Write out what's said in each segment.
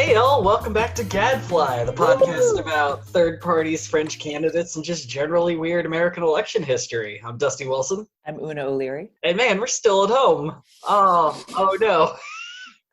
Hey y'all, welcome back to Gadfly, the podcast about third parties, French candidates, and just generally weird American election history. I'm Dusty Wilson. I'm Una O'Leary. And man, we're still at home. Oh no.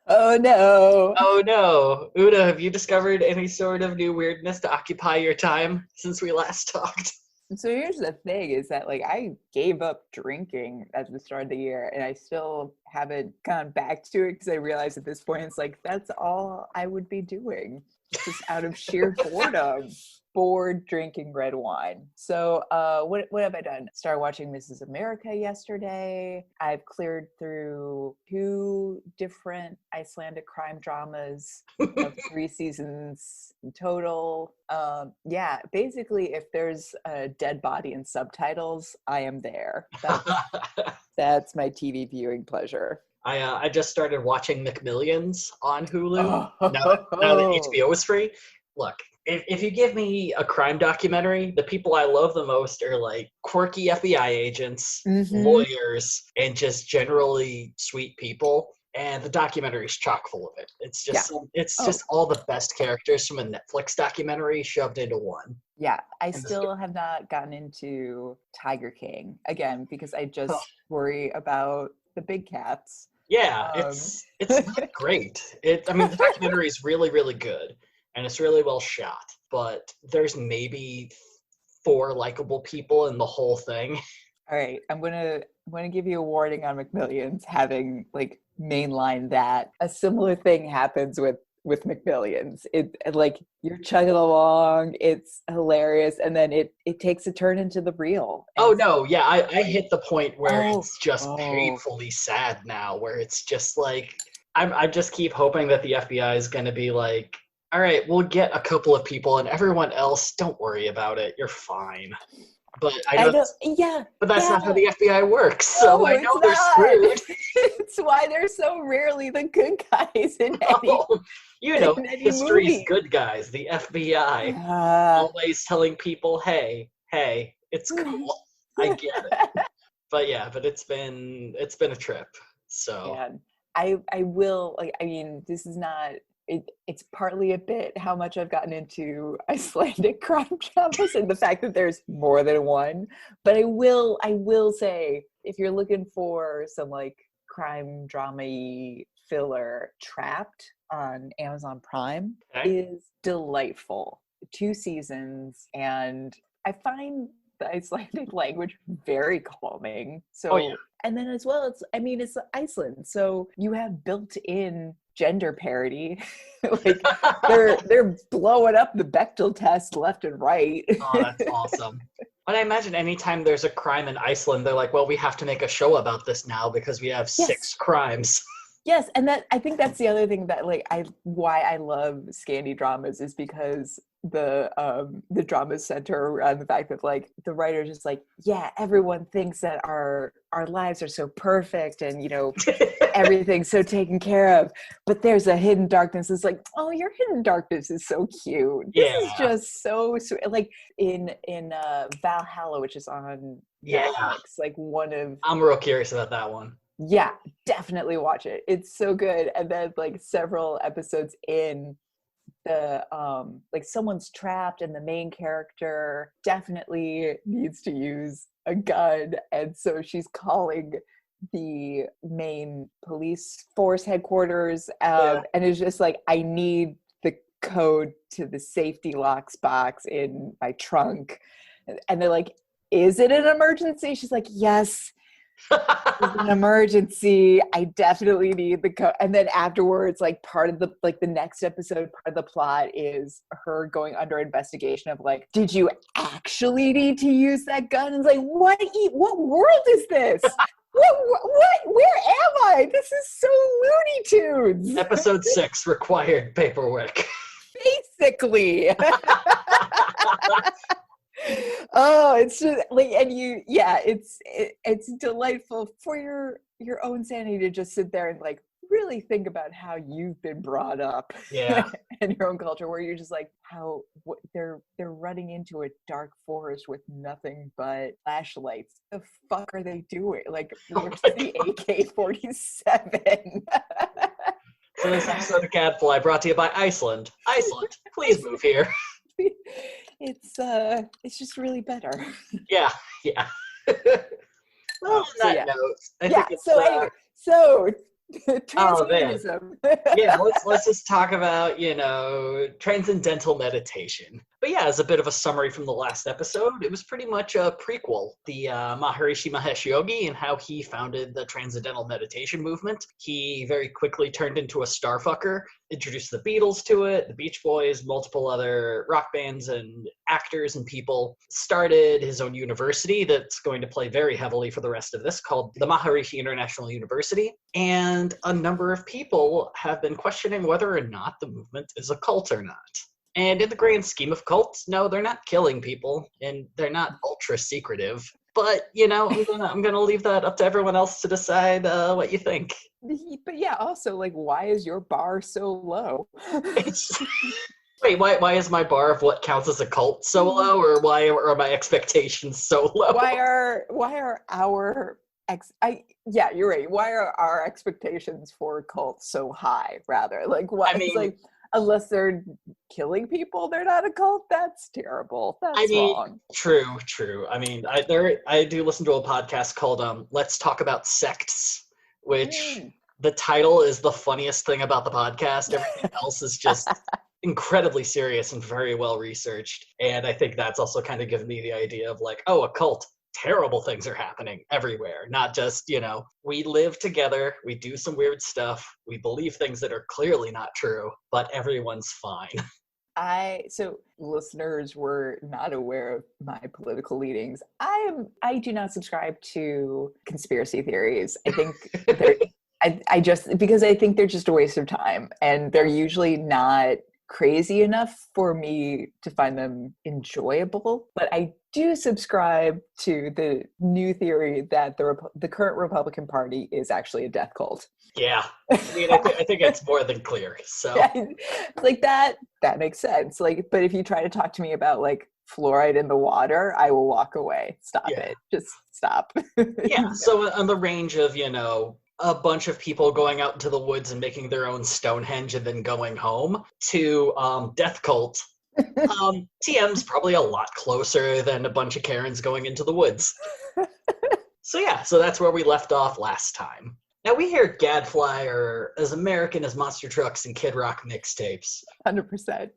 Oh no. Oh no. Una, have you discovered any sort of new weirdness to occupy your time since we last talked? So here's the thing is that I gave up drinking at the start of the year and I still haven't gone back to it because I realized at this point it's that's all I would be doing just out of sheer boredom. Bored drinking red wine. So what have I done? Started watching Mrs. America yesterday. I've cleared through 2 different Icelandic crime dramas of 3 seasons in total. Basically if there's a dead body in subtitles, I am there. That's my TV viewing pleasure. I just started watching McMillions on Hulu now that HBO is free. Look, if you give me a crime documentary, the people I love the most are quirky FBI agents, lawyers, and just generally sweet people. And the documentary is chock full of it. It's just just all the best characters from a Netflix documentary shoved into one. Yeah, I still have not gotten into Tiger King again because I just worry about the big cats. Yeah, it's not great. The documentary is really, really good. And it's really well shot, but there's maybe 4 likable people in the whole thing. All right, I'm gonna give you a warning on McMillions having mainline that. A similar thing happens with McMillions. It you're chugging along, it's hilarious, and then it takes a turn into the real. Oh no, yeah, I hit the point where it's just painfully sad now, where it's just I just keep hoping that the FBI is gonna be all right, we'll get a couple of people, and everyone else, don't worry about it. You're fine. But but that's not how the FBI works. So I know they're screwed. It's why they're so rarely the good guys in any history's movie. Good guys, the FBI, always telling people, hey, it's cool. I get it. But it's been a trip. So man, I will this is not. It's partly a bit how much I've gotten into Icelandic crime dramas and the fact that there's more than one. But I will say, if you're looking for some crime drama-y filler, Trapped on Amazon Prime is delightful. 2 seasons, and I find the Icelandic language very calming. So, and then as well, it's Iceland, so you have built-in gender parity. they're blowing up the Bechdel test left and right. Oh, that's awesome. But I imagine anytime there's a crime in Iceland, they're well, we have to make a show about this now because we have 6 crimes. Yes, and I think that's the other thing that why I love Scandi dramas is because the dramas center around the fact that the writer's just everyone thinks that our lives are so perfect and everything's so taken care of, but there's a hidden darkness. It's your hidden darkness is so cute. This is just so sweet. In Valhalla, which is on Netflix, one of I'm real curious about that one. Yeah, definitely watch it. It's so good. And then several episodes in, the someone's trapped and the main character definitely needs to use a gun, and so she's calling the main police force headquarters and it's just I need the code to the safety locks box in my trunk, and they're is it an emergency? She's yes, it's an emergency. I definitely need the code. And then afterwards, part of the the next episode, part of the plot is her going under investigation of did you actually need to use that gun? And it's what world is this? What? Where am I? This is so Looney Tunes. Episode 6 required paperwork. Basically. Oh, it's just it's delightful for your own sanity to just sit there and really think about how you've been brought up in your own culture, where you're just they're running into a dark forest with nothing but flashlights. The fuck are they doing? Where's the AK-47? So this episode of Gadfly brought to you by Iceland. Iceland, please move here. It's just really better. Yeah. Well, on that note, I think it's... transhumanism. Yeah, let's just talk about, transcendental meditation. But yeah, as a bit of a summary from the last episode, it was pretty much a prequel. The Maharishi Mahesh Yogi and how he founded the transcendental meditation movement. He very quickly turned into a starfucker, introduced the Beatles to it, the Beach Boys, multiple other rock bands and actors and people, started his own university that's going to play very heavily for the rest of this, called the Maharishi International University. And a number of people have been questioning whether or not the movement is a cult or not. And in the grand scheme of cults, no, they're not killing people, and they're not ultra secretive. But, I'm gonna leave that up to everyone else to decide what you think. But yeah, also, why is your bar so low? Wait, why is my bar of what counts as a cult so low, or why are my expectations so low? Why are our you're right. Why are our expectations for cults so high? Rather, unless they're killing people, they're not a cult. That's terrible. That's wrong. True. I do listen to a podcast called Let's Talk About Sects, which the title is the funniest thing about the podcast. Everything else is just incredibly serious and very well researched. And I think that's also kind of given me the idea of a cult. Terrible things are happening everywhere, not just, we live together, we do some weird stuff, we believe things that are clearly not true, but everyone's fine. So listeners were not aware of my political leanings. I do not subscribe to conspiracy theories. I think because I think they're just a waste of time, and they're usually not crazy enough for me to find them enjoyable. But I do subscribe to the new theory that the current Republican Party is actually a death cult. Yeah, I think it's more than clear. So that makes sense. But if you try to talk to me about fluoride in the water, I will walk away. Stop it. Just stop. Yeah. So on the range of a bunch of people going out into the woods and making their own Stonehenge and then going home, to death cult, TM's probably a lot closer than a bunch of Karens going into the woods. So that's where we left off last time. Now, we here at Gadfly are as American as Monster Trucks and Kid Rock mixtapes. 100%.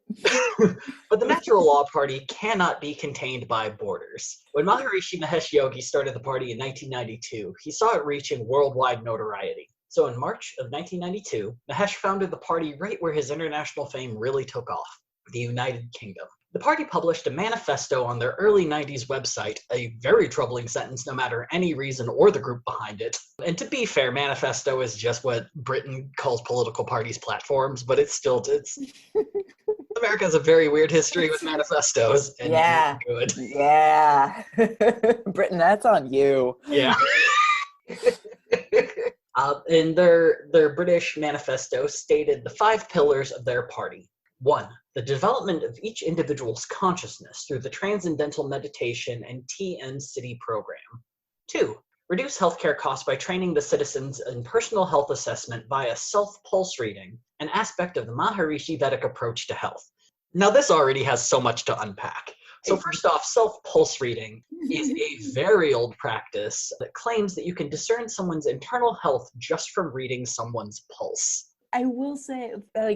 But the Natural Law Party cannot be contained by borders. When Maharishi Mahesh Yogi started the party in 1992, he saw it reaching worldwide notoriety. So in March of 1992, Mahesh founded the party right where his international fame really took off, the United Kingdom. The party published a manifesto on their early 90s website, a very troubling sentence no matter any reason or the group behind it. And to be fair, manifesto is just what Britain calls political parties' platforms, but it's America has a very weird history with manifestos. And good. Yeah. Britain, that's on you. Yeah. And their British manifesto stated the 5 pillars of their party. 1. The development of each individual's consciousness through the Transcendental Meditation and TN City program. 2. Reduce healthcare costs by training the citizens in personal health assessment via self-pulse reading, an aspect of the Maharishi Vedic approach to health. Now, this already has so much to unpack. So first off, self-pulse reading is a very old practice that claims that you can discern someone's internal health just from reading someone's pulse. I will say,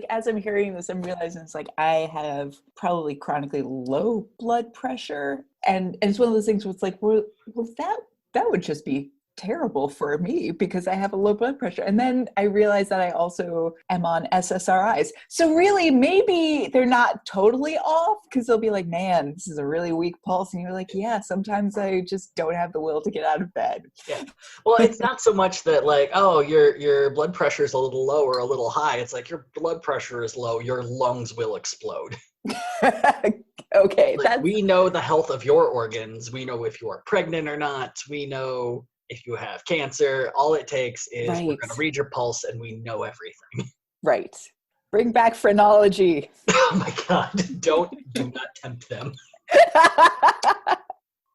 as I'm hearing this, I'm realizing it's I have probably chronically low blood pressure. And it's one of those things where it's well, that would just be terrible for me because I have a low blood pressure. And then I realized that I also am on SSRIs. So really, maybe they're not totally off because they'll be man, this is a really weak pulse. And you're yeah, sometimes I just don't have the will to get out of bed. Yeah. Well, it's not so much that your blood pressure is a little low or a little high. It's your blood pressure is low, your lungs will explode. Okay. We know the health of your organs. We know if you are pregnant or not. We know if you have cancer. All it takes is we're going to read your pulse and we know everything. Right. Bring back phrenology. Oh my God. Do not tempt them.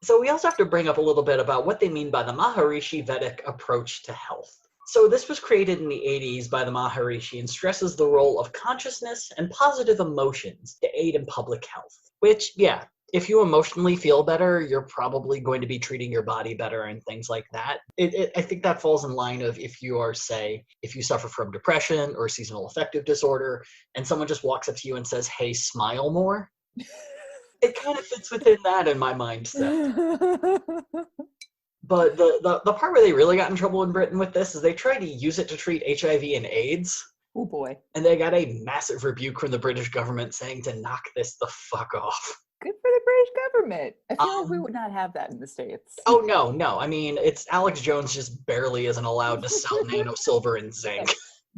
So we also have to bring up a little bit about what they mean by the Maharishi Vedic approach to health. So this was created in the 80s by the Maharishi and stresses the role of consciousness and positive emotions to aid in public health. Which, yeah, if you emotionally feel better, you're probably going to be treating your body better and things like that. I think that falls in line of if you are, say, if you suffer from depression or seasonal affective disorder, and someone just walks up to you and says, hey, smile more. It kind of fits within that in my mindset. But the part where they really got in trouble in Britain with this is they tried to use it to treat HIV and AIDS. Oh boy. And they got a massive rebuke from the British government saying to knock this the fuck off. Good for the British government. I feel like we would not have that in the States. Oh, no. I mean, it's Alex Jones just barely isn't allowed to sell nano silver and zinc.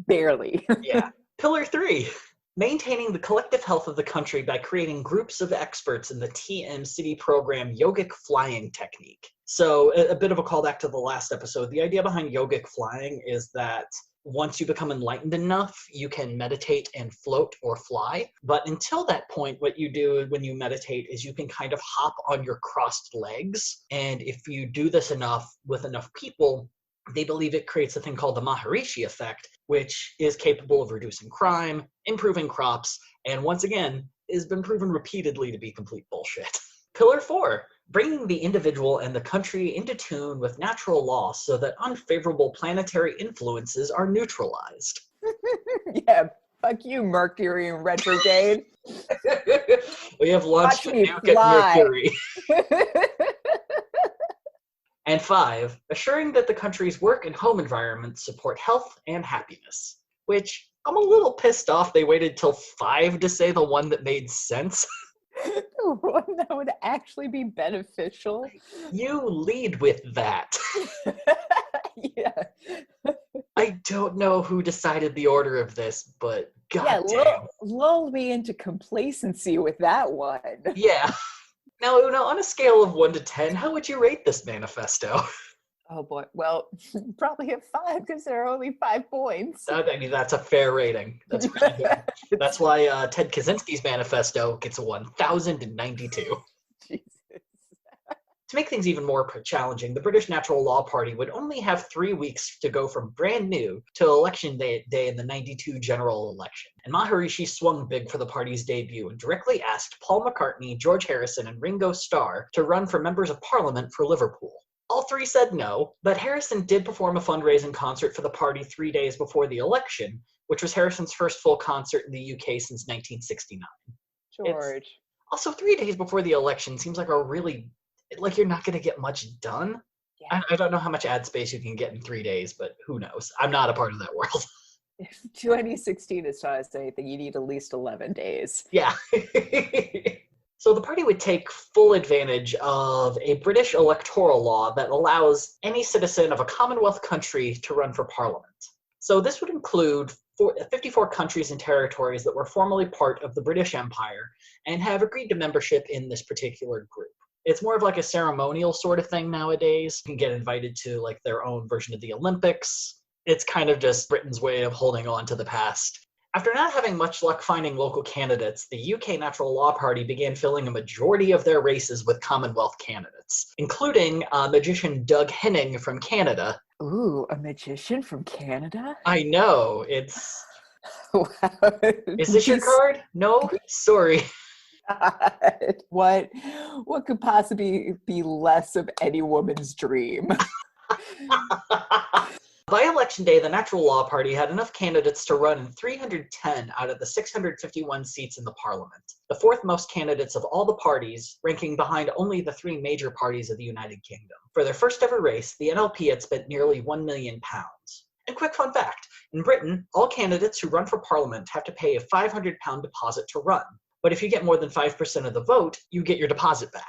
Barely. Yeah. Pillar 3. Maintaining the collective health of the country by creating groups of experts in the TM City program yogic flying technique. So a bit of a callback to the last episode. The idea behind yogic flying is that once you become enlightened enough, you can meditate and float or fly. But until that point, what you do when you meditate is you can kind of hop on your crossed legs. And if you do this enough with enough people, they believe it creates a thing called the Maharishi effect, which is capable of reducing crime, improving crops, and once again, has been proven repeatedly to be complete bullshit. Pillar 4, bringing the individual and the country into tune with natural law so that unfavorable planetary influences are neutralized. Yeah, fuck you, Mercury in retrograde. We have launched a nuke at Mercury. And 5, assuring that the country's work and home environments support health and happiness, which I'm a little pissed off they waited till 5 to say the one that made sense. The one that would actually be beneficial. You lead with that. Yeah. I don't know who decided the order of this, but goddamn. Lull me into complacency with that one. Yeah. Now, Una, on a scale of 1 to 10, how would you rate this manifesto? Oh boy. Well, probably a 5 because there are only 5 points. I mean, that's a fair rating. That's pretty good. That's why Ted Kaczynski's manifesto gets a 1,092. Jesus. To make things even more challenging, the British Natural Law Party would only have 3 weeks to go from brand new to election day in the 92 general election. And Maharishi swung big for the party's debut and directly asked Paul McCartney, George Harrison, and Ringo Starr to run for members of parliament for Liverpool. All 3 said no, but Harrison did perform a fundraising concert for the party 3 days before the election, which was Harrison's first full concert in the UK since 1969. George. Also, 3 days before the election seems like a really... like you're not going to get much done. Yeah. I don't know how much ad space you can get in 3 days, but who knows? I'm not a part of that world. If 2016 is taught us anything, you need at least 11 days. Yeah. So the party would take full advantage of a British electoral law that allows any citizen of a Commonwealth country to run for parliament. So this would include 54 countries and territories that were formerly part of the British Empire and have agreed to membership in this particular group. It's more of like a ceremonial sort of thing nowadays. You can get invited to like their own version of the Olympics. It's kind of just Britain's way of holding on to the past. After not having much luck finding local candidates, the UK Natural Law Party began filling a majority of their races with Commonwealth candidates, including magician Doug Henning from Canada. Ooh, a magician from Canada? I know, it's... Wow. Is this your card? No? Sorry. God. What could possibly be less of any woman's dream? By election day, the Natural Law Party had enough candidates to run in 310 out of the 651 seats in the parliament, the 4th most candidates of all the parties, ranking behind only the 3 major parties of the United Kingdom. For their first ever race, the NLP had spent nearly £1 million. And quick fun fact, in Britain, all candidates who run for parliament have to pay a £500 deposit to run. But if you get more than 5% of the vote, you get your deposit back.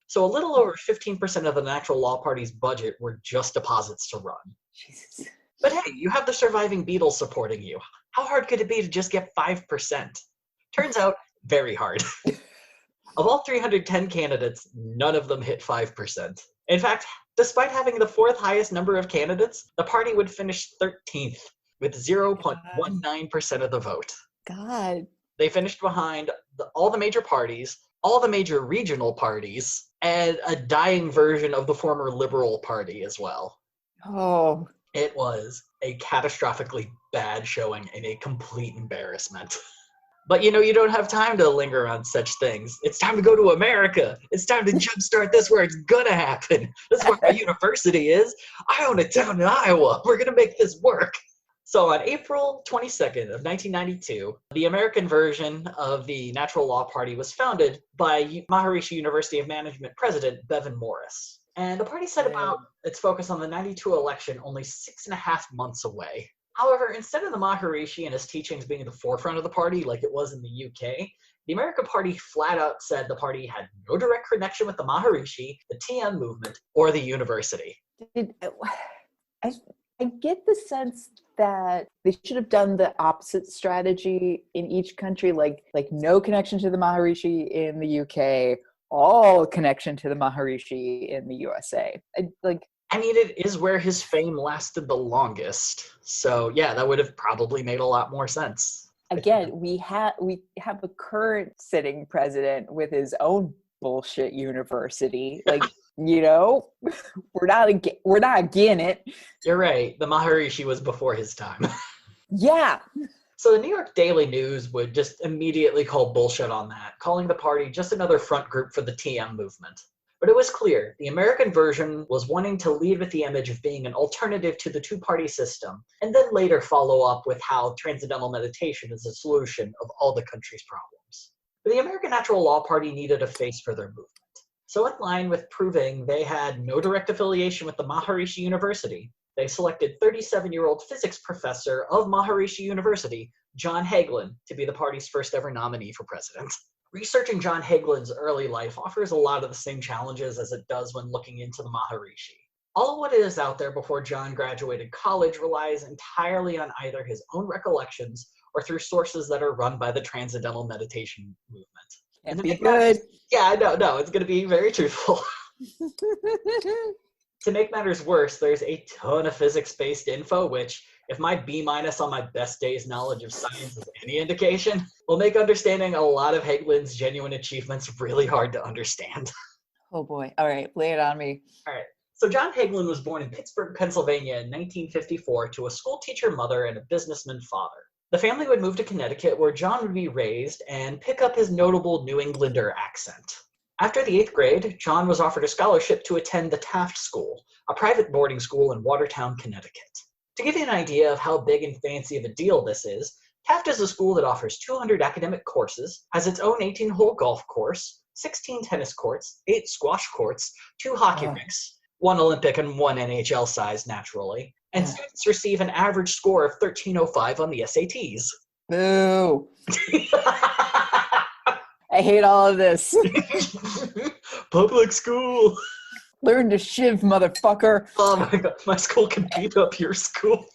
So a little over 15% of the Natural Law Party's budget were just deposits to run. Jesus. But hey, you have the surviving Beatles supporting you. How hard could it be to just get 5%? Turns out, very hard. Of all 310 candidates, none of them hit 5%. In fact, despite having the 4th highest number of candidates, the party would finish 13th with 0.19% of the vote. God. They finished behind all the major parties, all the major regional parties, and a dying version of the former Liberal Party as well. Oh. It was a catastrophically bad showing and a complete embarrassment. But you don't have time to linger on such things. It's time to go to America. It's time to jumpstart this where it's gonna happen. This is where my university is. I own a town in Iowa. We're gonna make this work. So on April 22nd of 1992, the American version of the Natural Law Party was founded by Maharishi University of Management president Bevan Morris. And the party set about its focus on the 92 election only 6.5 months away. However, instead of the Maharishi and his teachings being the forefront of the party like it was in the UK, the American Party flat out said the party had no direct connection with the Maharishi, the TM movement, or the university. I get the sense that they should have done the opposite strategy in each country, like no connection to the Maharishi in the UK, all connection to the Maharishi in the USA. It is where his fame lasted the longest. So yeah, that would have probably made a lot more sense. Again, we have a current sitting president with his own bullshit university. We're not again it. You're right. The Maharishi was before his time. Yeah. So the New York Daily News would just immediately call bullshit on that, calling the party just another front group for the TM movement. But it was clear the American version was wanting to lead with the image of being an alternative to the two-party system, and then later follow up with how transcendental meditation is a solution of all the country's problems. But the American Natural Law Party needed a face for their movement. So in line with proving they had no direct affiliation with the Maharishi University, they selected 37-year-old physics professor of Maharishi University, John Hagelin, to be the party's first ever nominee for president. Researching John Hagelin's early life offers a lot of the same challenges as it does when looking into the Maharishi. All of what is out there before John graduated college relies entirely on either his own recollections or through sources that are run by the Transcendental Meditation movement. Can't be good. No, it's going to be very truthful. To make matters worse, there's a ton of physics-based info, which, if my B- on my best day's knowledge of science is any indication, will make understanding a lot of Hagelin's genuine achievements really hard to understand. Oh boy. All right, lay it on me. All right. So John Hagelin was born in Pittsburgh, Pennsylvania in 1954 to a schoolteacher mother and a businessman father. The family would move to Connecticut, where John would be raised and pick up his notable New Englander accent. After the 8th grade, John was offered a scholarship to attend the Taft School, a private boarding school in Watertown, Connecticut. To give you an idea of how big and fancy of a deal this is, Taft is a school that offers 200 academic courses, has its own 18-hole golf course, 16 tennis courts, 8 squash courts, 2 hockey rinks, 1 Olympic and 1 NHL size naturally, and students receive an average score of 1305 on the SATs. Boo. I hate all of this. Public school. Learn to shiv, motherfucker. Oh my god, my school can beat up your school.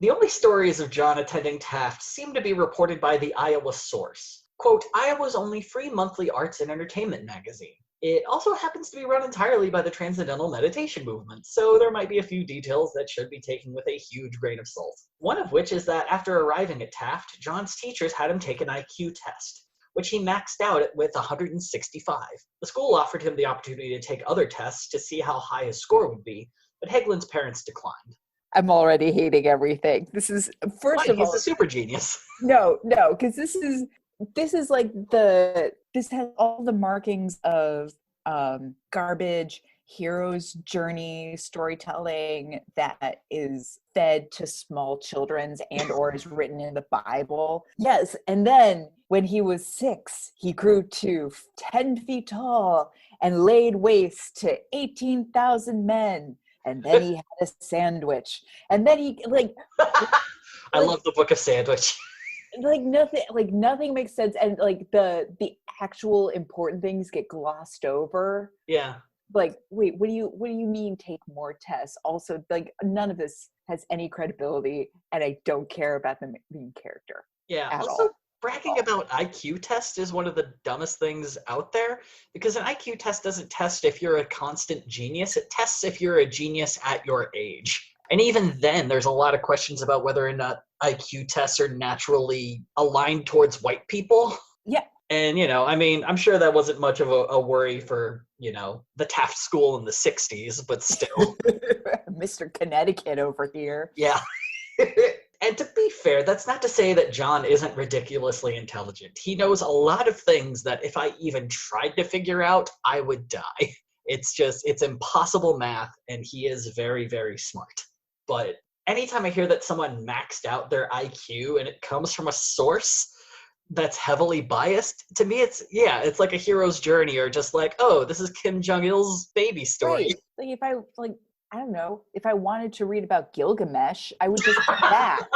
The only stories of John attending Taft seem to be reported by the Iowa Source. Quote, Iowa's only free monthly arts and entertainment magazine. It also happens to be run entirely by the Transcendental Meditation movement, so there might be a few details that should be taken with a huge grain of salt. One of which is that after arriving at Taft, John's teachers had him take an IQ test, which he maxed out with 165. The school offered him the opportunity to take other tests to see how high his score would be, but Hagelin's parents declined. I'm already hating everything. This is, first of all... He's a super genius. No, because this has all the markings of garbage, hero's journey storytelling that is fed to small children's and or is written in the Bible. Yes, and then when he was 6, he grew to 10 feet tall and laid waste to 18,000 men. And then he had a sandwich. And then he I love the book of Sandwich. Nothing makes sense, and the actual important things get glossed over. Yeah. Wait, what do you mean take more tests? Also, none of this has any credibility, and I don't care about the main character. Yeah. At also, all. bragging about IQ test is one of the dumbest things out there, because an IQ test doesn't test if you're a constant genius. It tests if you're a genius at your age. And even then, there's a lot of questions about whether or not IQ tests are naturally aligned towards white people. Yeah. And, I mean, I'm sure that wasn't much of a worry for, the Taft School in the 60s, but still. Mr. Connecticut over here. Yeah. And to be fair, that's not to say that John isn't ridiculously intelligent. He knows a lot of things that if I even tried to figure out, I would die. It's impossible math, and he is very, very smart. But anytime I hear that someone maxed out their IQ and it comes from a source that's heavily biased, to me it's like a hero's journey, or just like, oh, this is Kim Jong-il's baby story. Right. Like if I don't know, if I wanted to read about Gilgamesh, I would just do that.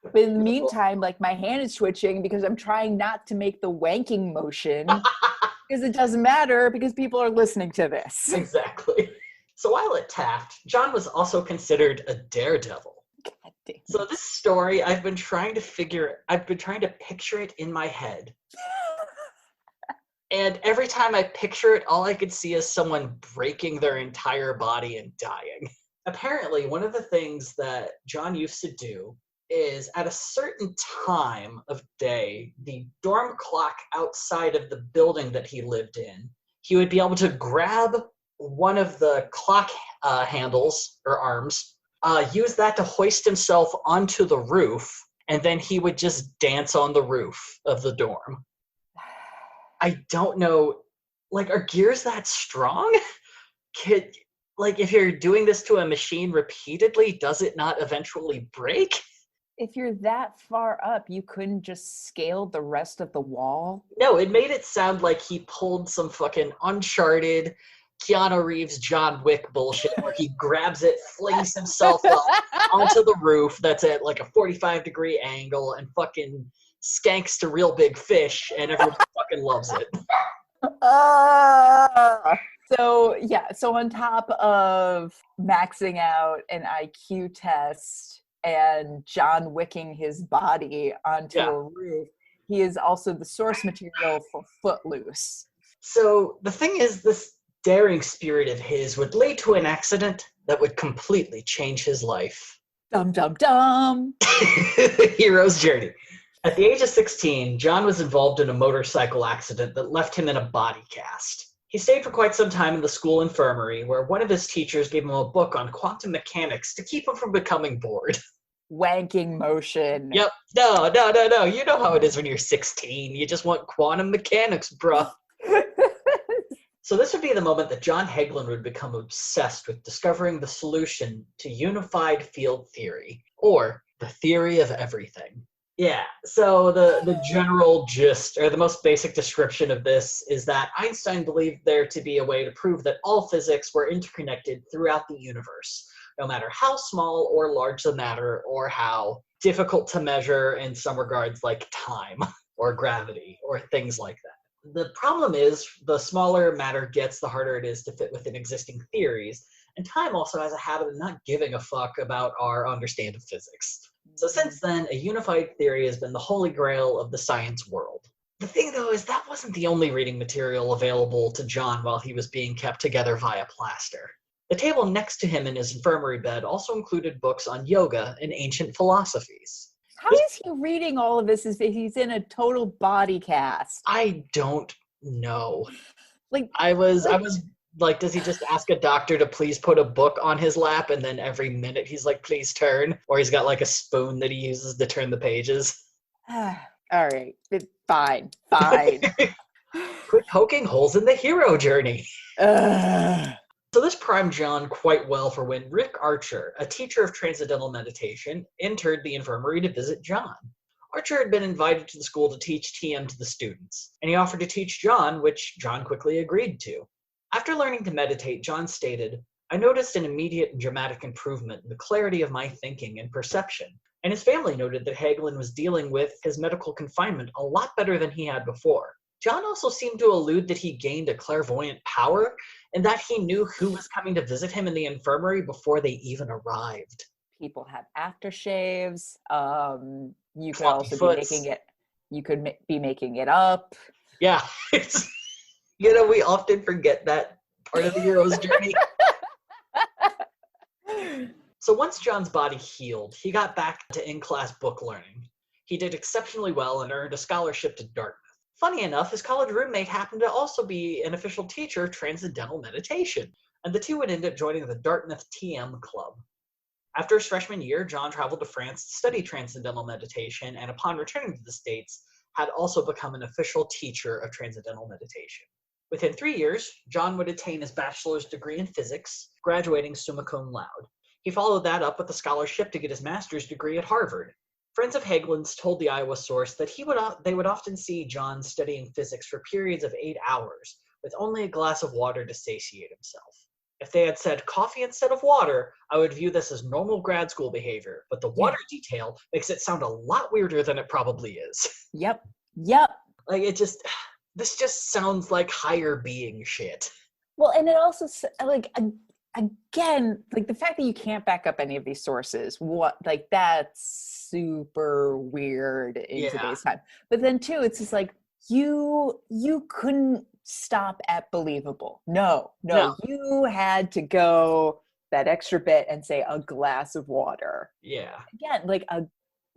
But in the meantime, like my hand is twitching because I'm trying not to make the wanking motion because it doesn't matter because people are listening to this. Exactly. So while at Taft, John was also considered a daredevil. God damn. So this story, I've been trying to picture it in my head. And every time I picture it, all I could see is someone breaking their entire body and dying. Apparently, one of the things that John used to do is at a certain time of day, the dorm clock outside of the building that he lived in, he would be able to grab one of the clock handles or arms, use that to hoist himself onto the roof, and then he would just dance on the roof of the dorm. I don't know, like, are gears that strong? If you're doing this to a machine repeatedly, does it not eventually break? If you're that far up, you couldn't just scale the rest of the wall? No, it made it sound like he pulled some fucking Uncharted, Keanu Reeves, John Wick bullshit, where he grabs it, flings himself up onto the roof that's at like a 45-degree angle, and fucking skanks to Real Big Fish, and everyone fucking loves it. So on top of maxing out an IQ test and John wicking his body onto a roof, he is also the source material for Footloose. So the thing is, this daring spirit of his would lead to an accident that would completely change his life. Dum dum dum. Hero's journey. At the age of 16, John was involved in a motorcycle accident that left him in a body cast. He stayed for quite some time in the school infirmary, where one of his teachers gave him a book on quantum mechanics to keep him from becoming bored. Wanking motion. Yep. No. You know how it is when you're 16. You just want quantum mechanics, bruh. So this would be the moment that John Hagelin would become obsessed with discovering the solution to unified field theory, or the theory of everything. Yeah, so the general gist, or the most basic description of this, is that Einstein believed there to be a way to prove that all physics were interconnected throughout the universe, no matter how small or large the matter, or how difficult to measure in some regards, like time or gravity or things like that. The problem is, the smaller matter gets, the harder it is to fit within existing theories, and time also has a habit of not giving a fuck about our understanding of physics. So since then, a unified theory has been the holy grail of the science world. The thing, though, is that wasn't the only reading material available to John while he was being kept together via plaster. The table next to him in his infirmary bed also included books on yoga and ancient philosophies. How is he reading all of this if he's in a total body cast? I don't know. I was like, does he just ask a doctor to please put a book on his lap, and then every minute he's like, please turn? Or he's got like a spoon that he uses to turn the pages? All right. Fine. Quit poking holes in the hero journey. So this primed John quite well for when Rick Archer, a teacher of transcendental meditation, entered the infirmary to visit John. Archer had been invited to the school to teach TM to the students, and he offered to teach John, which John quickly agreed to. After learning to meditate, John stated, "I noticed an immediate and dramatic improvement in the clarity of my thinking and perception," and his family noted that Hagelin was dealing with his medical confinement a lot better than he had before. John also seemed to allude that he gained a clairvoyant power, and that he knew who was coming to visit him in the infirmary before they even arrived. People have aftershaves. You could Floppy also foots. be making it. You could be making it up. Yeah, we often forget that part of the hero's journey. So once John's body healed, he got back to in-class book learning. He did exceptionally well and earned a scholarship to Dartmouth. Funny enough, his college roommate happened to also be an official teacher of transcendental meditation, and the two would end up joining the Dartmouth TM Club. After his freshman year, John traveled to France to study transcendental meditation, and upon returning to the States, had also become an official teacher of transcendental meditation. Within 3 years, John would attain his bachelor's degree in physics, graduating summa cum laude. He followed that up with a scholarship to get his master's degree at Harvard. Friends of Hagelin's told the Iowa Source that they would often see John studying physics for periods of 8 hours, with only a glass of water to satiate himself. If they had said coffee instead of water, I would view this as normal grad school behavior, but the water detail makes it sound a lot weirder than it probably is. Yep. This just sounds like higher being shit. Well, and it also, again, the fact that you can't back up any of these sources, that's super weird in today's time. But then too, it's just you couldn't stop at believable. No, you had to go that extra bit and say a glass of water. Yeah. Again,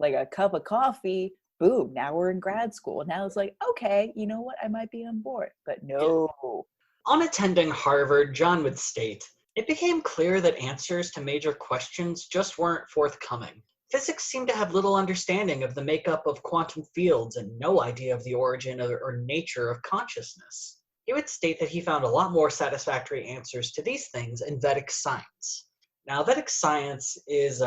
a cup of coffee. Boom, now we're in grad school. Now it's okay, you know what? I might be on board. But no. Yeah. On attending Harvard, John would state, "It became clear that answers to major questions just weren't forthcoming. Physics seemed to have little understanding of the makeup of quantum fields and no idea of the origin or nature of consciousness." He would state that he found a lot more satisfactory answers to these things in Vedic science. Now, Vedic science is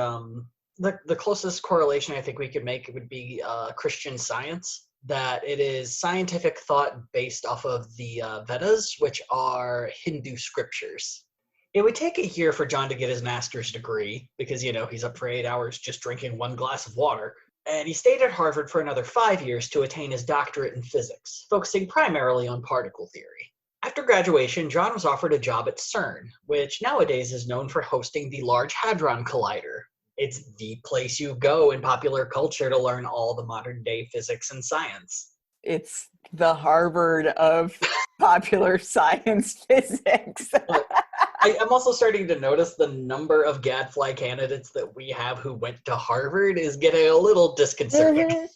the closest correlation I think we could make would be Christian Science, that it is scientific thought based off of the Vedas, which are Hindu scriptures. It would take a year for John to get his master's degree because, he's up for 8 hours just drinking one glass of water. And he stayed at Harvard for another 5 years to attain his doctorate in physics, focusing primarily on particle theory. After graduation, John was offered a job at CERN, which nowadays is known for hosting the Large Hadron Collider. It's the place you go in popular culture to learn all the modern-day physics and science. It's the Harvard of popular science physics. I'm also starting to notice the number of gadfly candidates that we have who went to Harvard is getting a little disconcerting.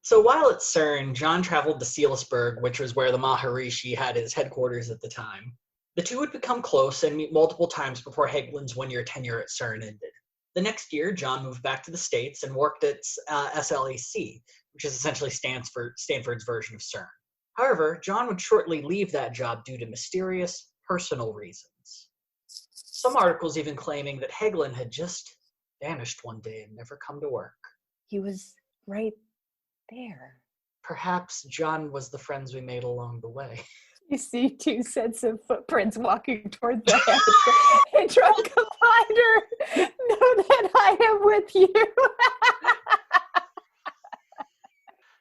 So while at CERN, John traveled to Seelisberg, which was where the Maharishi had his headquarters at the time. The two would become close and meet multiple times before Hagelin's one-year tenure at CERN ended. The next year, John moved back to the States and worked at SLAC, which is essentially Stanford's version of CERN. However, John would shortly leave that job due to mysterious personal reasons. Some articles even claiming that Hagelin had just vanished one day and never come to work. He was right there. Perhaps John was the friends we made along the way. You see 2 sets of footprints walking toward the Hadron Collider. Know that I am with you.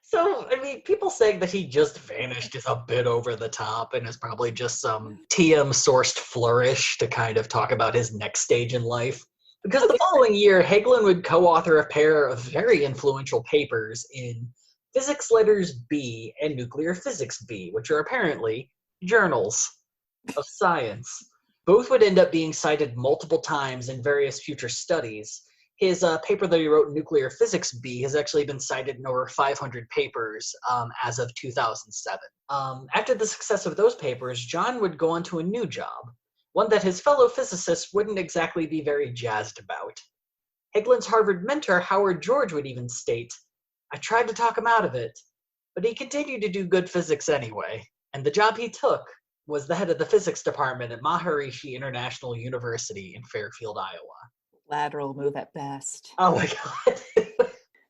So, people saying that he just vanished is a bit over the top and is probably just some TM-sourced flourish to kind of talk about his next stage in life. Because the following year, Hagelin would co-author a pair of very influential papers in Physics Letters B and Nuclear Physics B, which are apparently journals of science. Both would end up being cited multiple times in various future studies. His paper that he wrote, Nuclear Physics B, has actually been cited in over 500 papers as of 2007. After the success of those papers, John would go on to a new job, one that his fellow physicists wouldn't exactly be very jazzed about. Hagelin's Harvard mentor, Howard George, would even state, "I tried to talk him out of it, but he continued to do good physics anyway, and the job he took was the head of the physics department at Maharishi International University in Fairfield, Iowa." Lateral move at best. Oh my god.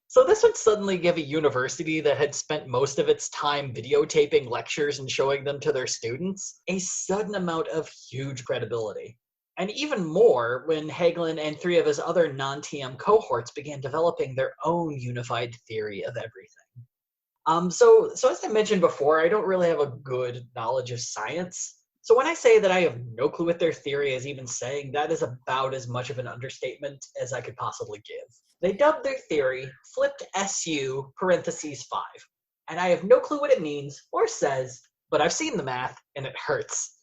So this would suddenly give a university that had spent most of its time videotaping lectures and showing them to their students a sudden amount of huge credibility. And even more when Hagelin and 3 of his other non-TM cohorts began developing their own unified theory of everything. So as I mentioned before, I don't really have a good knowledge of science. So when I say that I have no clue what their theory is even saying, that is about as much of an understatement as I could possibly give. They dubbed their theory flipped SU parentheses 5. And I have no clue what it means or says, but I've seen the math and it hurts.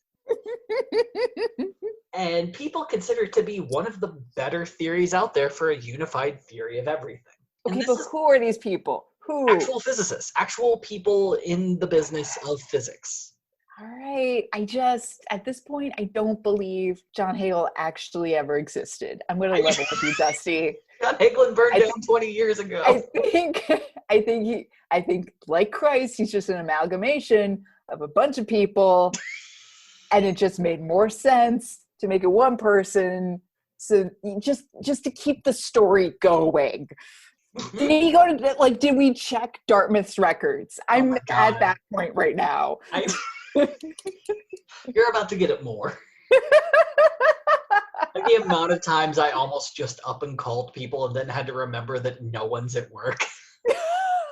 And people consider it to be one of the better theories out there for a unified theory of everything. Okay, but who are these people? Who? Actual physicists, actual people in the business of physics. All right. At this point, I don't believe John Hale actually ever existed. I'm going to level with you, Dusty. John Hagelin burned I, down 20 years ago. I think, like Christ, he's just an amalgamation of a bunch of people, and it just made more sense to make it one person. So just to keep the story going. Did he go to, like, did we check Dartmouth's records? I'm at that point right now. You're about to get it more. Like the amount of times I almost just up and called people and then had to remember that no one's at work.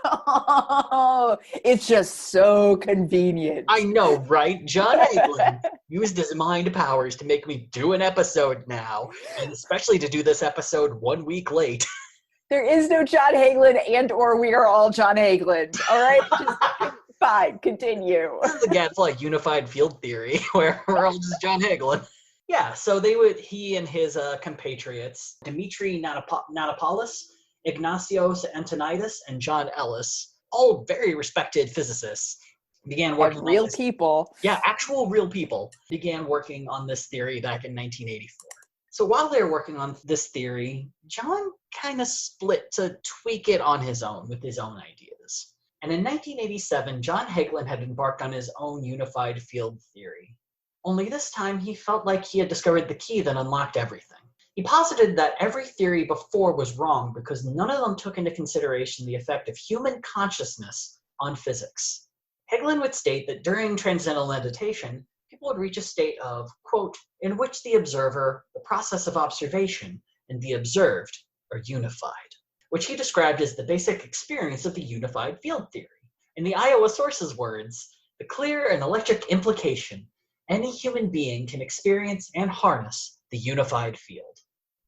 Oh, it's just so convenient. I know, right? John Hagelin used his mind powers to make me do an episode now, and especially to do this episode 1 week late. There is no John Hagelin, and or we are all John Hagelin. All right? Just fine, continue. This is the Gadfly unified field theory, where we're all just John Hagelin. Yeah, so he and his compatriots, Dimitri Nanopoulos, Ignatios Antoniadis, and John Ellis, all very respected physicists, began working on real people. Yeah, actual real people began working on this theory back in 1984. So while they were working on this theory, John kind of split to tweak it on his own with his own ideas. And in 1987, John Hagelin had embarked on his own unified field theory. Only this time, he felt like he had discovered the key that unlocked everything. He posited that every theory before was wrong because none of them took into consideration the effect of human consciousness on physics. Hagelin would state that during transcendental meditation, people would reach a state of, quote, in which the observer, the process of observation, and the observed are unified, which he described as the basic experience of the unified field theory. In the Iowa source's words, the clear and electric implication, any human being can experience and harness the unified field.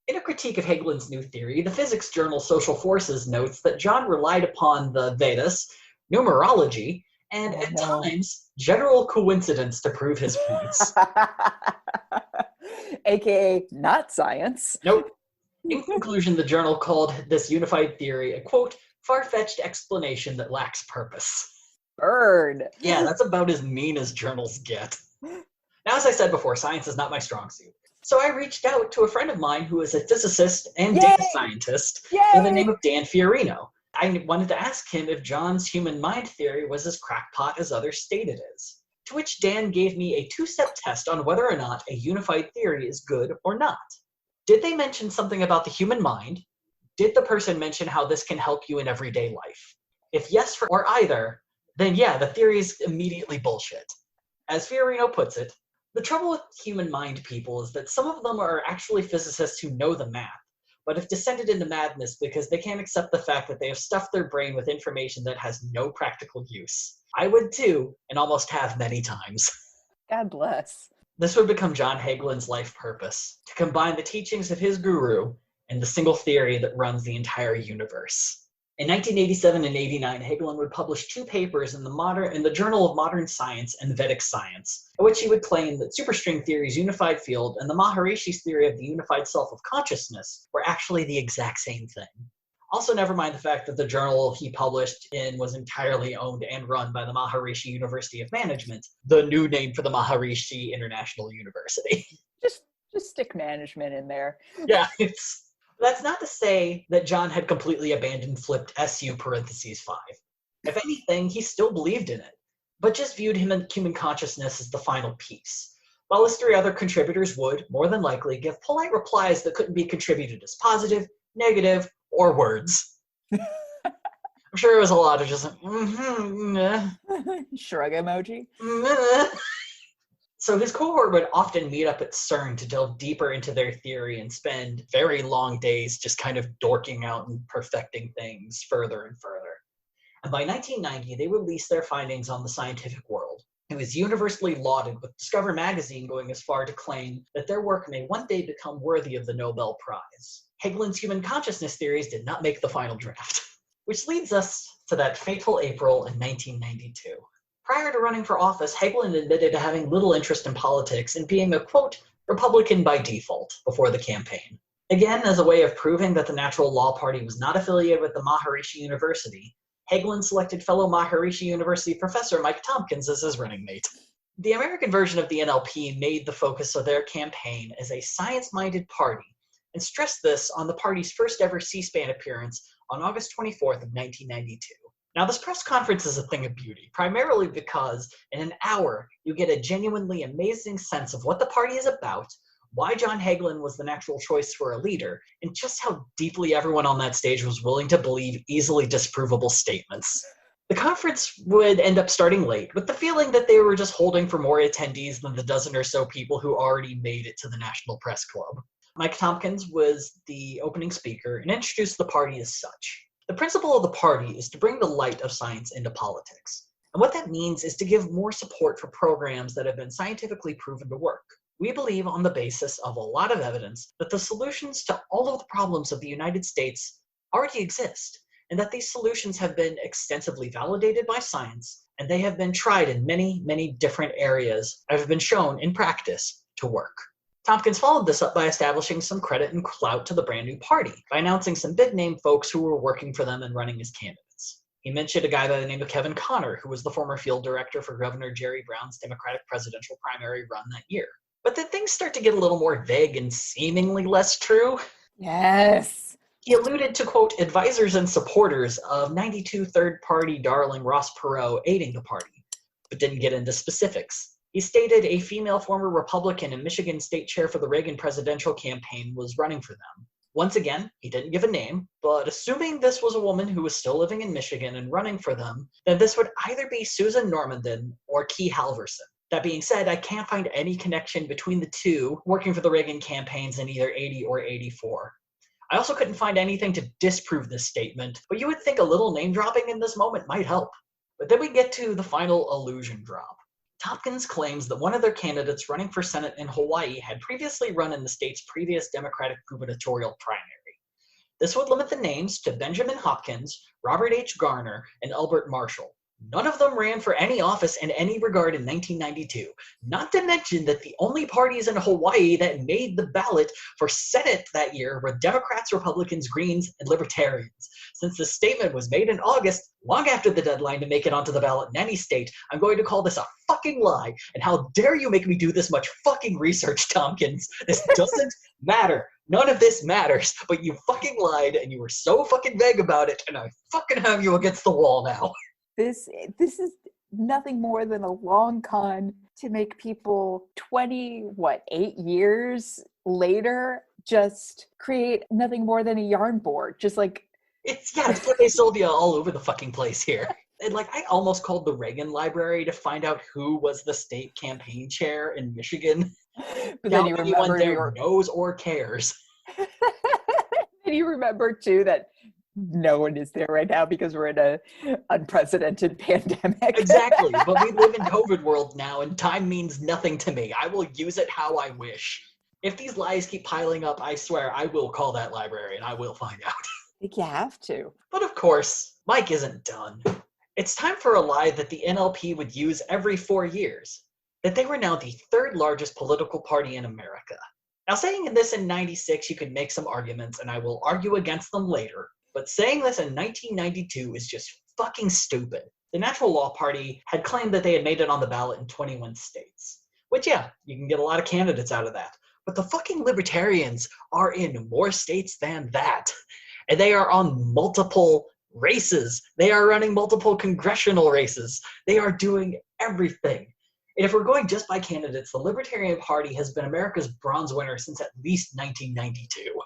In a critique of Hagelin's new theory, the physics journal Social Forces notes that John relied upon the Vedas, numerology, and at times, general coincidence to prove his points. AKA not science. Nope. In conclusion, the journal called this unified theory a, quote, far-fetched explanation that lacks purpose. Bird. Yeah, that's about as mean as journals get. Now, as I said before, science is not my strong suit. So I reached out to a friend of mine who is a physicist and data scientist by the name of Dan Fiorino. I wanted to ask him if John's human mind theory was as crackpot as others state it is. To which Dan gave me a two-step test on whether or not a unified theory is good or not. Did they mention something about the human mind? Did the person mention how this can help you in everyday life? If yes for or either, then yeah, the theory is immediately bullshit. As Fiorino puts it, the trouble with human mind people is that some of them are actually physicists who know the math, but have descended into madness because they can't accept the fact that they have stuffed their brain with information that has no practical use. I would too, and almost have many times. God bless. This would become John Hagelin's life purpose, to combine the teachings of his guru and the single theory that runs the entire universe. In 1987 and 89, Hagelin would publish 2 papers in the Journal of Modern Science and Vedic Science, in which he would claim that superstring theory's unified field and the Maharishi's theory of the unified self of consciousness were actually the exact same thing. Also, never mind the fact that the journal he published in was entirely owned and run by the Maharishi University of Management, the new name for the Maharishi International University. Just stick management in there. Yeah, that's not to say that John had completely abandoned flipped SU parentheses 5. If anything, he still believed in it, but just viewed human consciousness as the final piece. While his 3 other contributors would, more than likely, give polite replies that couldn't be contributed as positive, negative, or words. I'm sure it was a lot of just shrug emoji. So his cohort would often meet up at CERN to delve deeper into their theory and spend very long days just kind of dorking out and perfecting things further and further. And by 1990, they released their findings on the scientific world. It was universally lauded, with Discover magazine going as far to claim that their work may one day become worthy of the Nobel Prize. Hagelin's human consciousness theories did not make the final draft. Which leads us to that fateful April in 1992. Prior to running for office, Hagelin admitted to having little interest in politics and being a, quote, Republican by default before the campaign. Again, as a way of proving that the Natural Law Party was not affiliated with the Maharishi University, Hagelin selected fellow Maharishi University professor Mike Tompkins as his running mate. The American version of the NLP made the focus of their campaign as a science-minded party, and stressed this on the party's first ever C-SPAN appearance on August 24th of 1992. Now, this press conference is a thing of beauty, primarily because in an hour, you get a genuinely amazing sense of what the party is about, why John Hagelin was the natural choice for a leader, and just how deeply everyone on that stage was willing to believe easily disprovable statements. The conference would end up starting late, with the feeling that they were just holding for more attendees than the dozen or so people who already made it to the National Press Club. Mike Tompkins was the opening speaker and introduced the party as such. The principle of the party is to bring the light of science into politics. And what that means is to give more support for programs that have been scientifically proven to work. We believe, on the basis of a lot of evidence, that the solutions to all of the problems of the United States already exist, and that these solutions have been extensively validated by science, and they have been tried in many, many different areas and have been shown in practice to work. Tompkins followed this up by establishing some credit and clout to the brand new party by announcing some big-name folks who were working for them and running as candidates. He mentioned a guy by the name of Kevin Connor, who was the former field director for Governor Jerry Brown's Democratic presidential primary run that year. But then things start to get a little more vague and seemingly less true. Yes. He alluded to, quote, advisors and supporters of 92 third-party darling Ross Perot aiding the party, but didn't get into specifics. He stated a female former Republican and Michigan state chair for the Reagan presidential campaign was running for them. Once again, he didn't give a name, but assuming this was a woman who was still living in Michigan and running for them, then this would either be Susan Normandin or Key Halverson. That being said, I can't find any connection between the two working for the Reagan campaigns in either 80 or 84. I also couldn't find anything to disprove this statement, but you would think a little name dropping in this moment might help. But then we get to the final illusion drop. Tompkins claims that one of their candidates running for Senate in Hawaii had previously run in the state's previous Democratic gubernatorial primary. This would limit the names to Benjamin Hopkins, Robert H. Garner, and Albert Marshall. None of them ran for any office in any regard in 1992, not to mention that the only parties in Hawaii that made the ballot for Senate that year were Democrats, Republicans, Greens, and Libertarians. Since the statement was made in August, long after the deadline to make it onto the ballot in any state, I'm going to call this a fucking lie, and how dare you make me do this much fucking research, Tompkins? This doesn't matter. None of this matters, but you fucking lied, and you were so fucking vague about it, and I fucking have you against the wall now. This is nothing more than a long con to make people 8 years later just create nothing more than a yarn board. Just like it's Pepe Sylvia all over the fucking place here. And I almost called the Reagan Library to find out who was the state campaign chair in Michigan. But then you remember there knows or cares. And you remember too that no one is there right now because we're in a unprecedented pandemic. Exactly, but we live in COVID world now, and time means nothing to me. I will use it how I wish. If these lies keep piling up, I swear I will call that library and I will find out. I think you have to. But of course, Mike isn't done. It's time for a lie that the NLP would use every 4 years, that they were now the third largest political party in America. Now, saying this in 96, you could make some arguments, and I will argue against them later. But saying this in 1992 is just fucking stupid. The Natural Law Party had claimed that they had made it on the ballot in 21 states. Which, yeah, you can get a lot of candidates out of that. But the fucking Libertarians are in more states than that. And they are on multiple races. They are running multiple congressional races. They are doing everything. And if we're going just by candidates, the Libertarian Party has been America's bronze winner since at least 1992.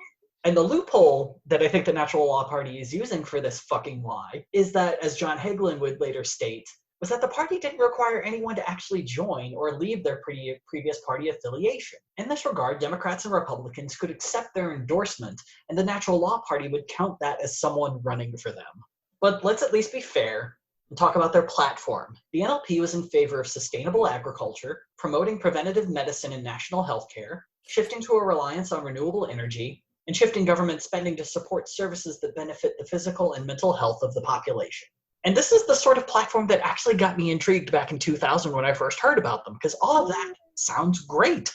And the loophole that I think the Natural Law Party is using for this fucking lie is that, as John Hagelin would later state, was that the party didn't require anyone to actually join or leave their previous party affiliation. In this regard, Democrats and Republicans could accept their endorsement, and the Natural Law Party would count that as someone running for them. But let's at least be fair and talk about their platform. The NLP was in favor of sustainable agriculture, promoting preventative medicine and national health care, shifting to a reliance on renewable energy, and shifting government spending to support services that benefit the physical and mental health of the population. And this is the sort of platform that actually got me intrigued back in 2000 when I first heard about them, because all of that sounds great.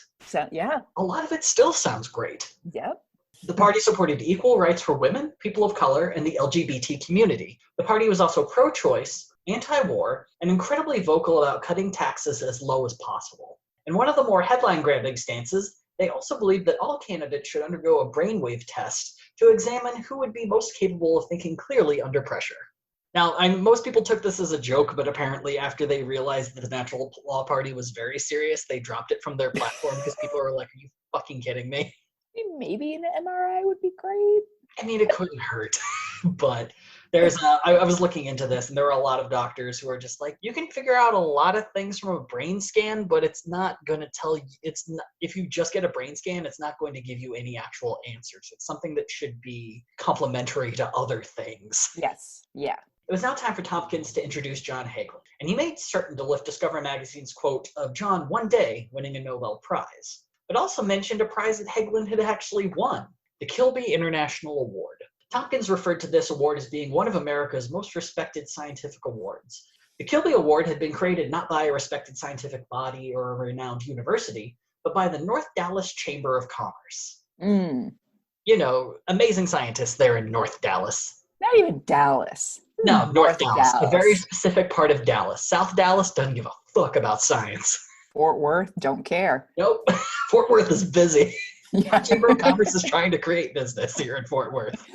Yeah. A lot of it still sounds great. Yep. The party supported equal rights for women, people of color, and the LGBT community. The party was also pro-choice, anti-war, and incredibly vocal about cutting taxes as low as possible. In one of the more headline-grabbing stances, they also believed that all candidates should undergo a brainwave test to examine who would be most capable of thinking clearly under pressure. Now, most people took this as a joke, but apparently after they realized that the Natural Law Party was very serious, they dropped it from their platform because people were like, are you fucking kidding me? Maybe an MRI would be great. I mean, it couldn't hurt, but I was looking into this, and there were a lot of doctors who are just like, you can figure out a lot of things from a brain scan, but it's not going to tell you, if you just get a brain scan, it's not going to give you any actual answers. It's something that should be complementary to other things. Yes, yeah. It was now time for Tompkins to introduce John Hagelin, and he made certain to lift Discover Magazine's quote of John one day winning a Nobel Prize, but also mentioned a prize that Hagelin had actually won, the Kilby International Award. Tompkins referred to this award as being one of America's most respected scientific awards. The Kilby Award had been created not by a respected scientific body or a renowned university, but by the North Dallas Chamber of Commerce. Mm. You know, amazing scientists there in North Dallas. Not even Dallas. No, North Dallas. A very specific part of Dallas. South Dallas doesn't give a fuck about science. Fort Worth, don't care. Nope. Fort Worth is busy. Yeah. Chamber of Commerce is trying to create business here in Fort Worth.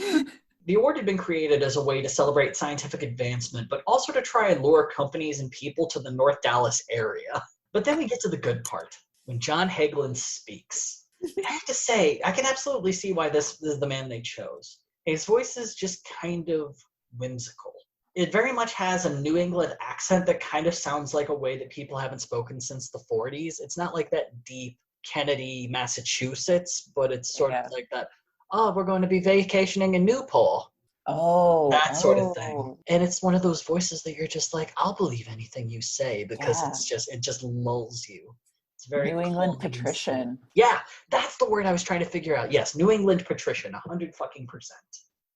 The award had been created as a way to celebrate scientific advancement, but also to try and lure companies and people to the North Dallas area. But then we get to the good part, when John Hagelin speaks. I have to say, I can absolutely see why this is the man they chose. His voice is just kind of whimsical. It very much has a New England accent that kind of sounds like a way that people haven't spoken since the 40s. It's not like that deep Kennedy, Massachusetts, but it's sort of like that, oh, we're going to be vacationing in Newport. Oh. That sort of thing. And it's one of those voices that you're just like, I'll believe anything you say because it just lulls you. It's very New England patrician. Yeah, that's the word I was trying to figure out. Yes, New England patrician, 100%.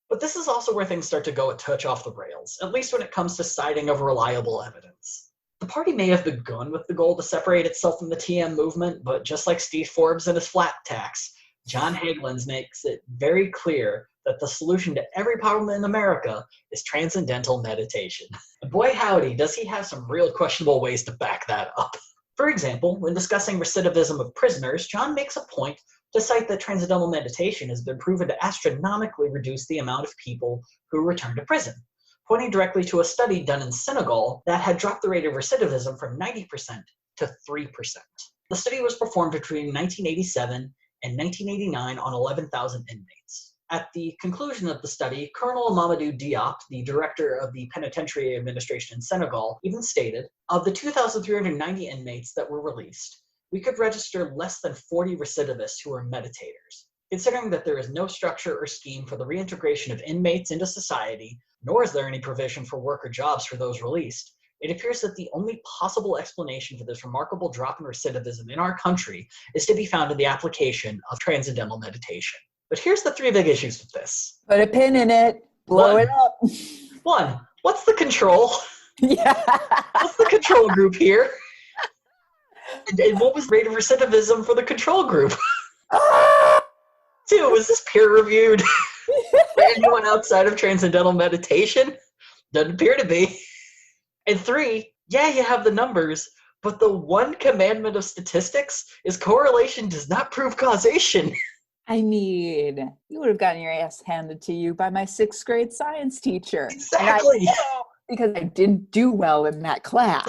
But this is also where things start to go a touch off the rails, at least when it comes to citing of reliable evidence. The party may have begun with the goal to separate itself from the TM movement, but just like Steve Forbes and his flat tax, John Hagelin makes it very clear that the solution to every problem in America is transcendental meditation. And boy howdy, does he have some real questionable ways to back that up. For example, when discussing recidivism of prisoners, John makes a point to cite that transcendental meditation has been proven to astronomically reduce the amount of people who return to prison, pointing directly to a study done in Senegal that had dropped the rate of recidivism from 90% to 3%. The study was performed between 1987 and 1989 on 11,000 inmates. At the conclusion of the study, Colonel Mamadou Diop, the director of the Penitentiary Administration in Senegal, even stated, of the 2,390 inmates that were released, we could register less than 40 recidivists who are meditators. Considering that there is no structure or scheme for the reintegration of inmates into society, nor is there any provision for work or jobs for those released, it appears that the only possible explanation for this remarkable drop in recidivism in our country is to be found in the application of transcendental meditation. But here's the three big issues with this. Put a pin in it. Blow it up. One, what's the control? Yeah. What's the control group here? And what was the rate of recidivism for the control group? Two, was this peer-reviewed for anyone outside of transcendental meditation? Doesn't appear to be. And three, yeah, you have the numbers, but the one commandment of statistics is correlation does not prove causation. I mean, you would have gotten your ass handed to you by my 6th grade science teacher. Exactly. And I know because I didn't do well in that class.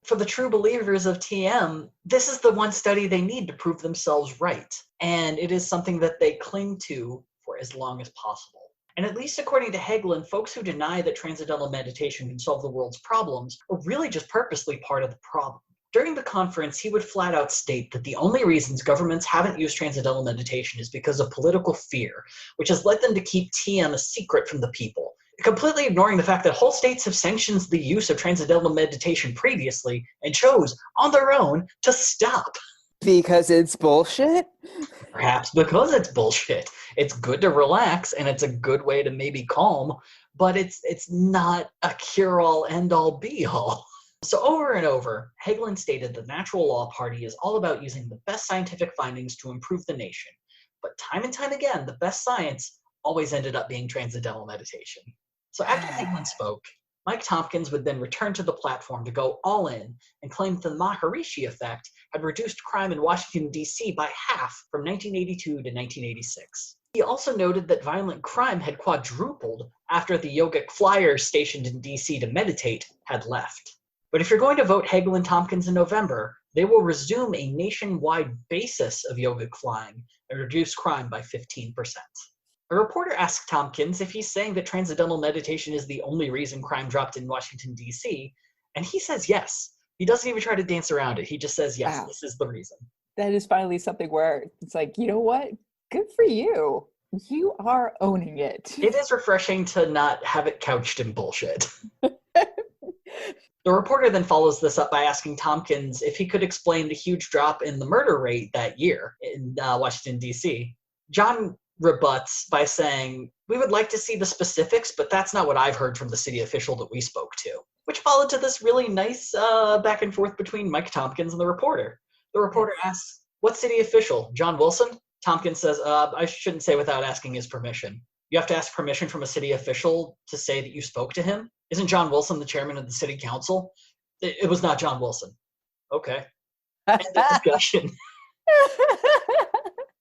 For the true believers of TM, this is the one study they need to prove themselves right. And it is something that they cling to for as long as possible. And at least according to Hagelin, folks who deny that transcendental meditation can solve the world's problems are really just purposely part of the problem. During the conference, he would flat out state that the only reasons governments haven't used transcendental meditation is because of political fear, which has led them to keep TM a secret from the people, completely ignoring the fact that whole states have sanctioned the use of transcendental meditation previously and chose, on their own, to stop. Because it's bullshit? Perhaps because it's bullshit. It's good to relax, and it's a good way to maybe calm, but it's not a cure-all, end-all, be-all. So over and over, Hagelin stated the Natural Law Party is all about using the best scientific findings to improve the nation, But time and time again, the best science always ended up being transcendental meditation. So after Hagelin spoke, Mike Tompkins would then return to the platform to go all in and claim the Maharishi effect had reduced crime in Washington, D.C. by half from 1982 to 1986. He also noted that violent crime had quadrupled after the yogic flyers stationed in D.C. to meditate had left. But if you're going to vote Hagelin Tompkins in November, they will resume a nationwide basis of yogic flying and reduce crime by 15%. A reporter asked Tompkins if he's saying that transcendental meditation is the only reason crime dropped in Washington, D.C., and he says yes. He doesn't even try to dance around it. He just says, yes, This is the reason. That is finally something where it's like, you know what? Good for you. You are owning it. It is refreshing to not have it couched in bullshit. The reporter then follows this up by asking Tompkins if he could explain the huge drop in the murder rate that year in Washington, D.C. John rebuts by saying, we would like to see the specifics, but that's not what I've heard from the city official that we spoke to, which followed to this really nice back and forth between Mike Tompkins and the reporter. The reporter asks, what city official? John Wilson? Tompkins says, I shouldn't say without asking his permission. You have to ask permission from a city official to say that you spoke to him? Isn't John Wilson the chairman of the city council? It was not John Wilson. Okay. End of discussion.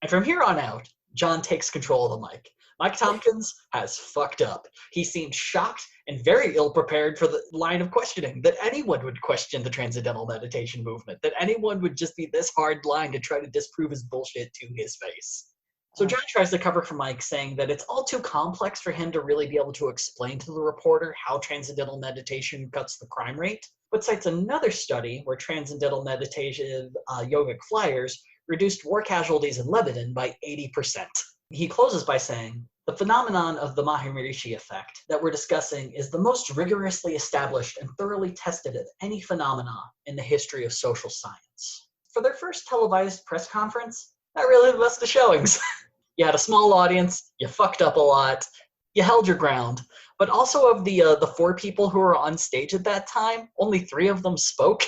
And from here on out, John takes control of the mic. Mike Tompkins has fucked up. He seemed shocked and very ill-prepared for the line of questioning, that anyone would question the transcendental meditation movement, that anyone would just be this hard line to try to disprove his bullshit to his face. So John tries to cover for Mike, saying that it's all too complex for him to really be able to explain to the reporter how transcendental meditation cuts the crime rate, but cites another study where transcendental meditation yogic flyers reduced war casualties in Lebanon by 80%. He closes by saying, the phenomenon of the Maharishi effect that we're discussing is the most rigorously established and thoroughly tested of any phenomena in the history of social science. For their first televised press conference, that really the best of showings. You had a small audience, you fucked up a lot, you held your ground, but also of the 4 people who were on stage at that time, only 3 of them spoke.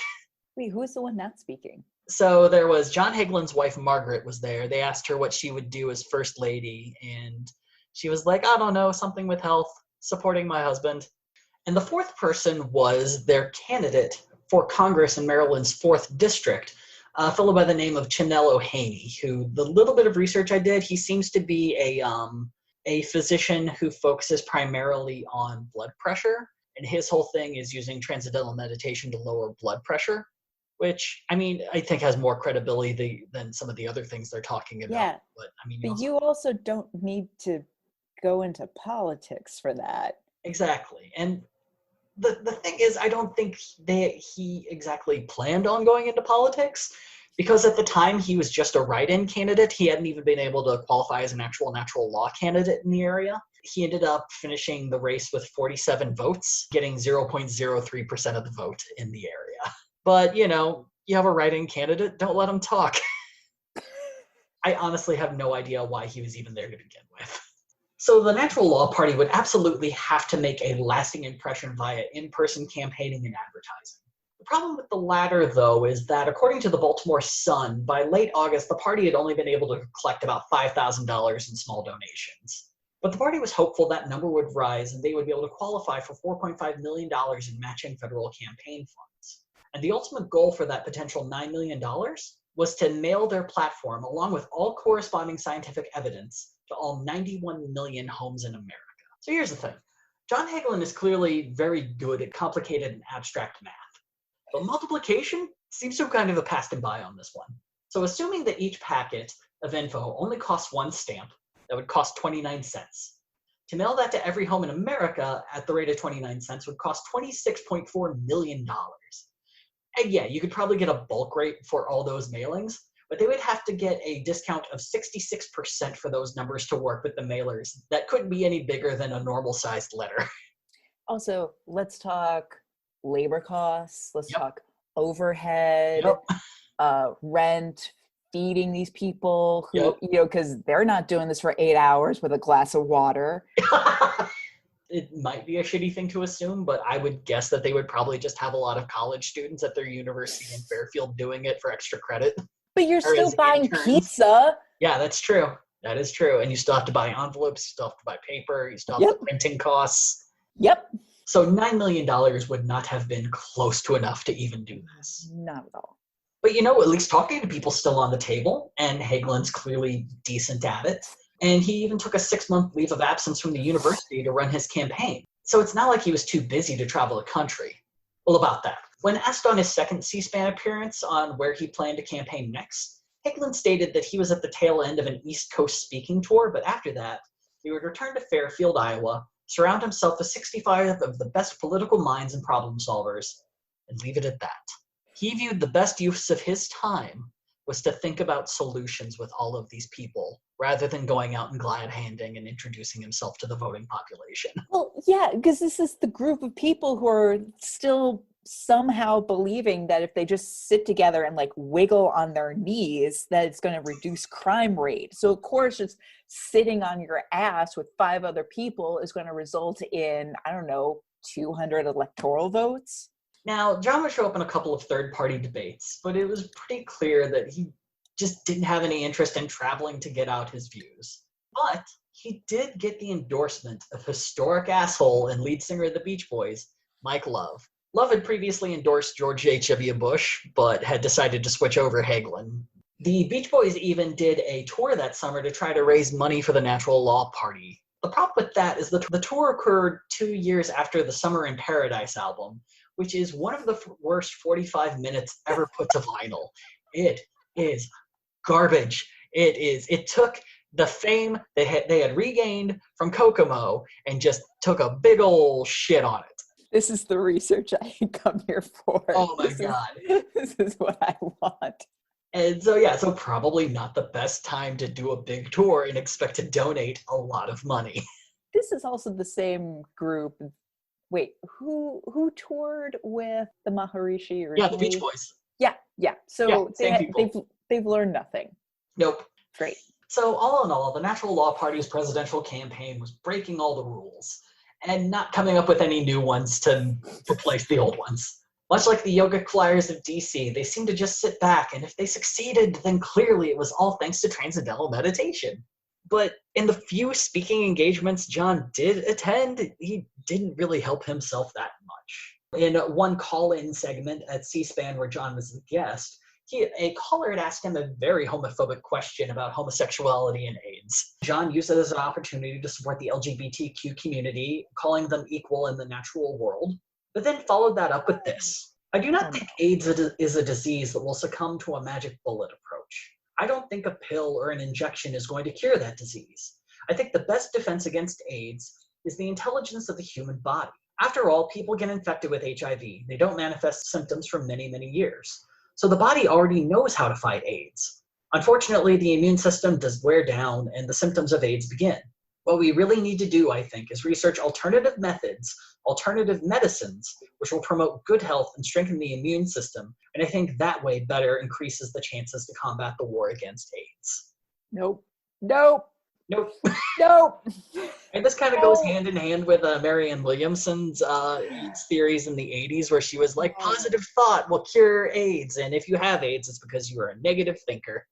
Wait, who was the one not speaking? So there was John Hagelin's wife, Margaret, was there. They asked her what she would do as first lady, and she was like, I don't know, something with health, supporting my husband. And the 4th person was their candidate for Congress in Maryland's 4th district, a fellow by the name of Chanel O'Haney, who, the little bit of research I did, he seems to be a physician who focuses primarily on blood pressure, and his whole thing is using transcendental meditation to lower blood pressure, which, I mean, I think has more credibility than some of the other things they're talking about. Yeah, but I mean, but you also don't need to go into politics for that. Exactly. And the thing is, I don't think he exactly planned on going into politics, because at the time he was just a write-in candidate. He hadn't even been able to qualify as an actual natural law candidate in the area. He ended up finishing the race with 47 votes, getting 0.03% of the vote in the area. But, you know, you have a write-in candidate, don't let him talk. I honestly have no idea why he was even there to begin with. So the Natural Law Party would absolutely have to make a lasting impression via in-person campaigning and advertising. The problem with the latter, though, is that according to the Baltimore Sun, by late August, the party had only been able to collect about $5,000 in small donations. But the party was hopeful that number would rise and they would be able to qualify for $4.5 million in matching federal campaign funds. And the ultimate goal for that potential $9 million was to mail their platform, along with all corresponding scientific evidence, to all 91 million homes in America. So here's the thing. John Hagelin is clearly very good at complicated and abstract math. But multiplication seems to have kind of passed him by on this one. So assuming that each packet of info only costs 1 stamp, that would cost 29 cents. To mail that to every home in America at the rate of 29 cents would cost $26.4 million. And yeah, you could probably get a bulk rate for all those mailings, but they would have to get a discount of 66% for those numbers to work with the mailers. That couldn't be any bigger than a normal-sized letter. Also, let's talk labor costs. Let's talk overhead, rent, feeding these people who, you know, because they're not doing this for 8 hours with a glass of water. It might be a shitty thing to assume, but I would guess that they would probably just have a lot of college students at their university in Fairfield doing it for extra credit. But you're still buying pizza. Yeah, that's true. That is true. And you still have to buy envelopes, you still have to buy paper, you still have Yep. the printing costs. Yep. So $9 million would not have been close to enough to even do this. Not at all. But at least talking to people still on the table, and Hagelin's clearly decent at it. And he even took a 6-month leave of absence from the university to run his campaign. So it's not like he was too busy to travel the country. Well, about that. When asked on his second C-SPAN appearance on where he planned to campaign next, Hagelin stated that he was at the tail end of an East Coast speaking tour, but after that, he would return to Fairfield, Iowa, surround himself with 65 of the best political minds and problem solvers, and leave it at that. He viewed the best use of his time was to think about solutions with all of these people, rather than going out and glad-handing and introducing himself to the voting population. Well, yeah, because this is the group of people who are still somehow believing that if they just sit together and like wiggle on their knees, that it's going to reduce crime rate. So of course, just sitting on your ass with 5 other people is going to result in, 200 electoral votes. Now, John would show up in a couple of third-party debates, but it was pretty clear that he just didn't have any interest in traveling to get out his views. But he did get the endorsement of historic asshole and lead singer of the Beach Boys, Mike Love. Love had previously endorsed George H.W. Bush, but had decided to switch over Hagelin. The Beach Boys even did a tour that summer to try to raise money for the Natural Law Party. The problem with that is that the tour occurred 2 years after the Summer in Paradise album, which is one of the worst 45 minutes ever put to vinyl. It is garbage. It took the fame they had regained from Kokomo and just took a big old shit on it. This is the research I come here for. Oh my God. This is what I want. And so probably not the best time to do a big tour and expect to donate a lot of money. This is also the same group. Wait, who toured with the Maharishi originally? Yeah, the Beach Boys. Yeah. So they've learned nothing. Nope. Great. So all in all, the Natural Law Party's presidential campaign was breaking all the rules and not coming up with any new ones to replace the old ones. Much like the yogic flyers of DC, they seemed to just sit back, and if they succeeded, then clearly it was all thanks to transcendental meditation. But in the few speaking engagements John did attend, he didn't really help himself that much. In one call-in segment at C-SPAN where John was the guest, a caller had asked him a very homophobic question about homosexuality and AIDS. John used it as an opportunity to support the LGBTQ community, calling them equal in the natural world, but then followed that up with this. I do not think AIDS is a disease that will succumb to a magic bullet approach. I don't think a pill or an injection is going to cure that disease. I think the best defense against AIDS is the intelligence of the human body. After all, people get infected with HIV. They don't manifest symptoms for many, many years. So the body already knows how to fight AIDS. Unfortunately, the immune system does wear down and the symptoms of AIDS begin. What we really need to do, I think, is research alternative methods, alternative medicines, which will promote good health and strengthen the immune system. And I think that way better increases the chances to combat the war against AIDS. Nope. And this kind of goes hand in hand with Marianne Williamson's AIDS theories in the 80s, where she was like, positive thought will cure AIDS. And if you have AIDS, it's because you are a negative thinker.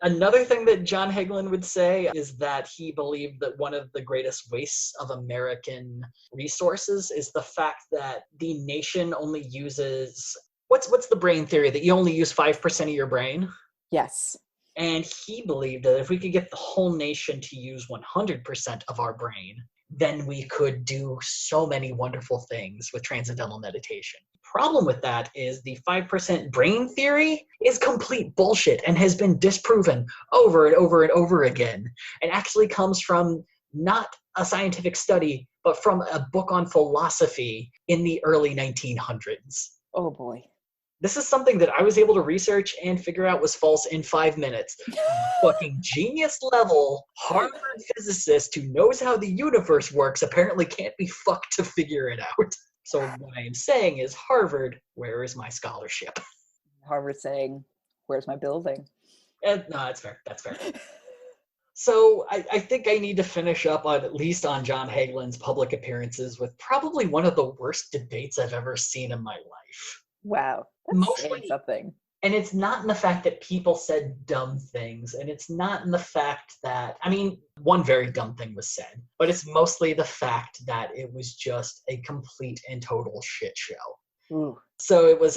Another thing that John Hagelin would say is that he believed that one of the greatest wastes of American resources is the fact that the nation only uses, what's the brain theory, that you only use 5% of your brain? Yes. And he believed that if we could get the whole nation to use 100% of our brain, then we could do so many wonderful things with transcendental meditation. Problem with that is the 5% brain theory is complete bullshit and has been disproven over and over and over again, and actually comes from not a scientific study, but from a book on philosophy in the early 1900s. Oh boy. This is something that I was able to research and figure out was false in 5 minutes. Fucking genius level Harvard physicist who knows how the universe works apparently can't be fucked to figure it out. So what I am saying is, Harvard, where is my scholarship? Harvard saying, where's my building? No, that's fair. That's fair. So I think I need to finish up at least on John Hagelin's public appearances with probably one of the worst debates I've ever seen in my life. Wow. That's saying something. And it's not in the fact that people said dumb things, and it's not in the fact that, I mean, one very dumb thing was said, but it's mostly the fact that it was just a complete and total shit show. Ooh. So it was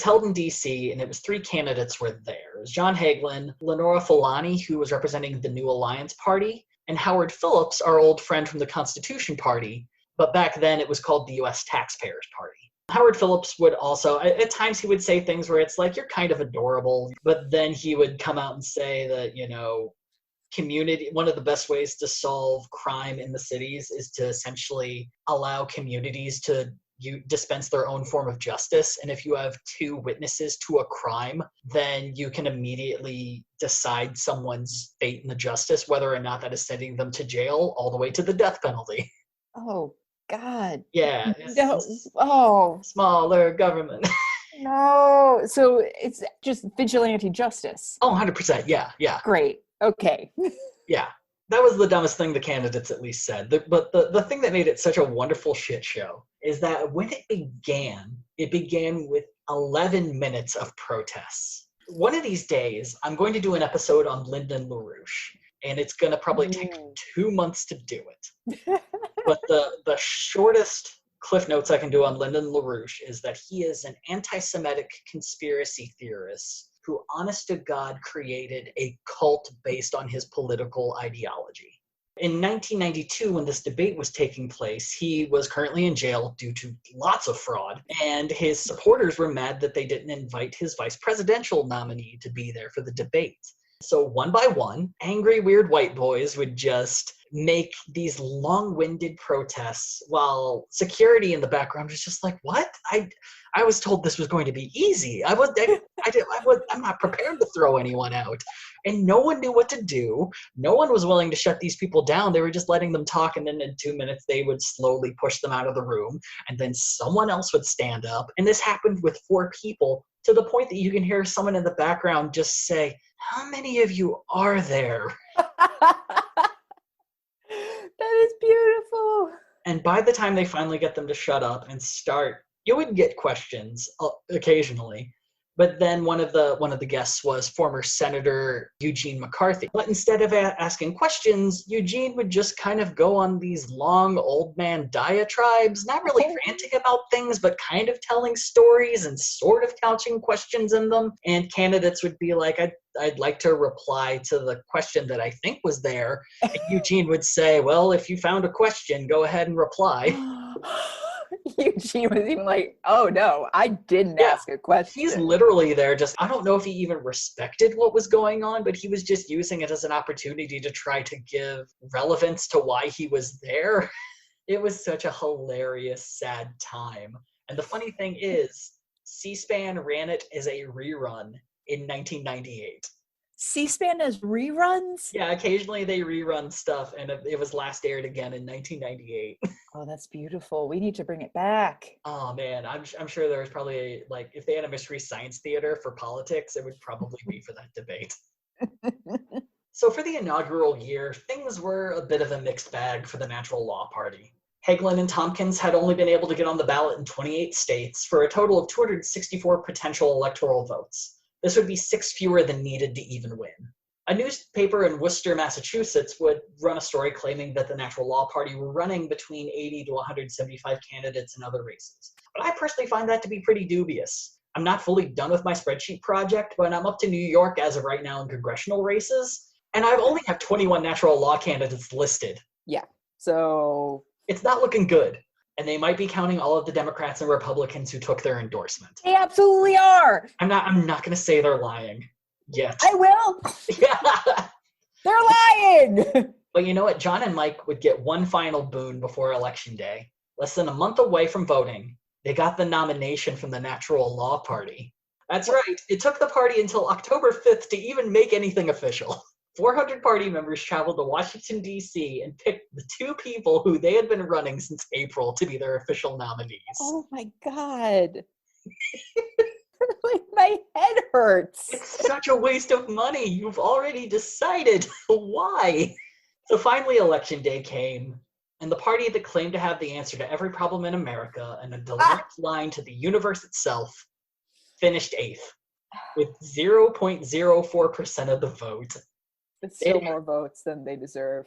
held in DC, and it was 3 candidates were there. It was John Hagelin, Lenora Fulani, who was representing the New Alliance Party, and Howard Phillips, our old friend from the Constitution Party, but back then it was called the U.S. Taxpayers Party. Howard Phillips would also, at times he would say things where it's like, you're kind of adorable, but then he would come out and say that, community, one of the best ways to solve crime in the cities is to essentially allow communities to dispense their own form of justice. And if you have 2 witnesses to a crime, then you can immediately decide someone's fate in the justice, whether or not that is sending them to jail all the way to the death penalty. Oh, God. Yeah. No. Oh. Smaller government. No. So it's just vigilante justice. Oh, 100%. Yeah. Great. Okay. Yeah. That was the dumbest thing the candidates at least said. But the thing that made it such a wonderful shit show is that when it began with 11 minutes of protests. One of these days, I'm going to do an episode on Lyndon LaRouche, and it's going to probably take 2 months to do it. But the shortest cliff notes I can do on Lyndon LaRouche is that he is an anti-Semitic conspiracy theorist who, honest to God, created a cult based on his political ideology. In 1992, when this debate was taking place, he was currently in jail due to lots of fraud, and his supporters were mad that they didn't invite his vice presidential nominee to be there for the debate. So one by one, angry, weird white boys would just make these long-winded protests while security in the background was just like, what? I was told this was going to be easy. I'm not prepared to throw anyone out. And no one knew what to do. No one was willing to shut these people down. They were just letting them talk, and then in 2 minutes they would slowly push them out of the room, and then someone else would stand up. And this happened with 4 people, to the point that you can hear someone in the background just say, how many of you are there? That is beautiful. And by the time they finally get them to shut up and start, you would get questions occasionally. But then one of the guests was former Senator Eugene McCarthy. But instead of asking questions, Eugene would just kind of go on these long old man diatribes, not really ranting about things, but kind of telling stories and sort of couching questions in them. And candidates would be like, I'd like to reply to the question that I think was there. And Eugene would say, well, if you found a question, go ahead and reply. Eugene was even like, oh no, I didn't ask a question. He's literally there just, I don't know if he even respected what was going on, but he was just using it as an opportunity to try to give relevance to why he was there. It was such a hilarious, sad time. And the funny thing is, C-SPAN ran it as a rerun in 1998. C-SPAN has reruns? Yeah, occasionally they rerun stuff, and it was last aired again in 1998. Oh, that's beautiful. We need to bring it back. Oh man, I'm sure there's probably if they had a Mystery Science Theater for politics, it would probably be for that debate. So for the inaugural year, things were a bit of a mixed bag for the Natural Law Party. Hagelin and Tompkins had only been able to get on the ballot in 28 states for a total of 264 potential electoral votes. This would be 6 fewer than needed to even win. A newspaper in Worcester, Massachusetts would run a story claiming that the Natural Law Party were running between 80 to 175 candidates in other races. But I personally find that to be pretty dubious. I'm not fully done with my spreadsheet project, but I'm up to New York as of right now in congressional races, and I only have 21 natural law candidates listed. Yeah, so it's not looking good. And they might be counting all of the Democrats and Republicans who took their endorsement. They absolutely are. I'm not going to say they're lying yet. I will. Yeah. They're lying. But you know what? John and Mike would get one final boon before Election Day. Less than a month away from voting, they got the nomination from the Natural Law Party. That's right. It took the party until October 5th to even make anything official. 400 party members traveled to Washington, D.C. and picked the 2 people who they had been running since April to be their official nominees. Oh my God. Like, my head hurts. It's such a waste of money. You've already decided. Why? So finally, Election Day came, and the party that claimed to have the answer to every problem in America and a direct line to the universe itself finished 8th. with 0.04% of the vote. It's still more votes than they deserve.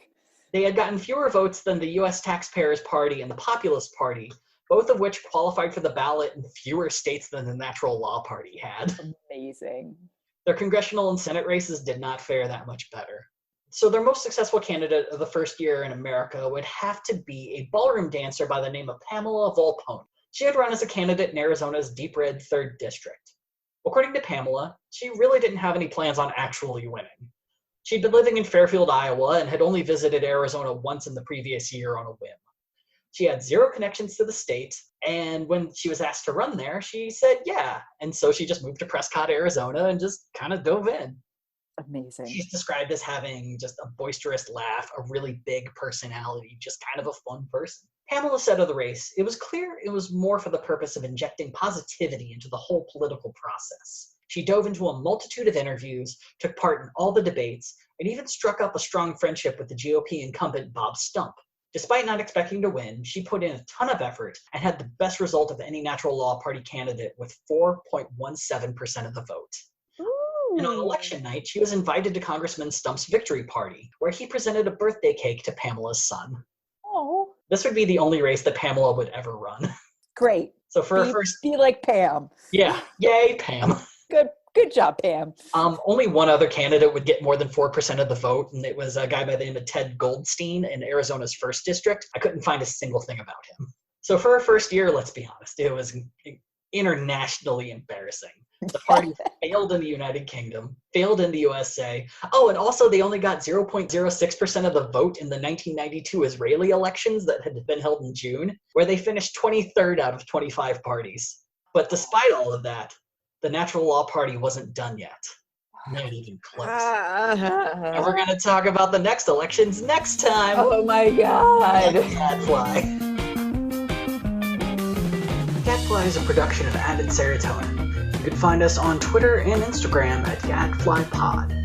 They had gotten fewer votes than the U.S. Taxpayers Party and the Populist Party, both of which qualified for the ballot in fewer states than the Natural Law Party had. Amazing. Their congressional and Senate races did not fare that much better. So their most successful candidate of the first year in America would have to be a ballroom dancer by the name of Pamela Volpone. She had run as a candidate in Arizona's deep red 3rd District. According to Pamela, she really didn't have any plans on actually winning. She'd been living in Fairfield, Iowa, and had only visited Arizona once in the previous year on a whim. She had zero connections to the state, and when she was asked to run there, she said yeah. And so she just moved to Prescott, Arizona, and just kind of dove in. Amazing. She's described as having just a boisterous laugh, a really big personality, just kind of a fun person. Pamela said of the race, it was clear it was more for the purpose of injecting positivity into the whole political process. She dove into a multitude of interviews, took part in all the debates, and even struck up a strong friendship with the GOP incumbent Bob Stump. Despite not expecting to win, she put in a ton of effort and had the best result of any Natural Law Party candidate with 4.17% of the vote. Ooh. And on election night, she was invited to Congressman Stump's victory party, where he presented a birthday cake to Pamela's son. Oh. This would be the only race that Pamela would ever run. Great. So for her first... Be like Pam. Yeah. Yay, Pam. Good job, Pam. Only one other candidate would get more than 4% of the vote, and it was a guy by the name of Ted Goldstein in Arizona's 1st District. I couldn't find a single thing about him. So for her first year, let's be honest, it was internationally embarrassing. The party failed in the United Kingdom, failed in the USA. Oh, and also they only got 0.06% of the vote in the 1992 Israeli elections that had been held in June, where they finished 23rd out of 25 parties. But despite all of that, the Natural Law Party wasn't done yet. Not even close. And we're going to talk about the next elections next time. Oh my God. Gadfly. Gadfly is a production of Added Serotonin. You can find us on Twitter and Instagram at GadflyPod.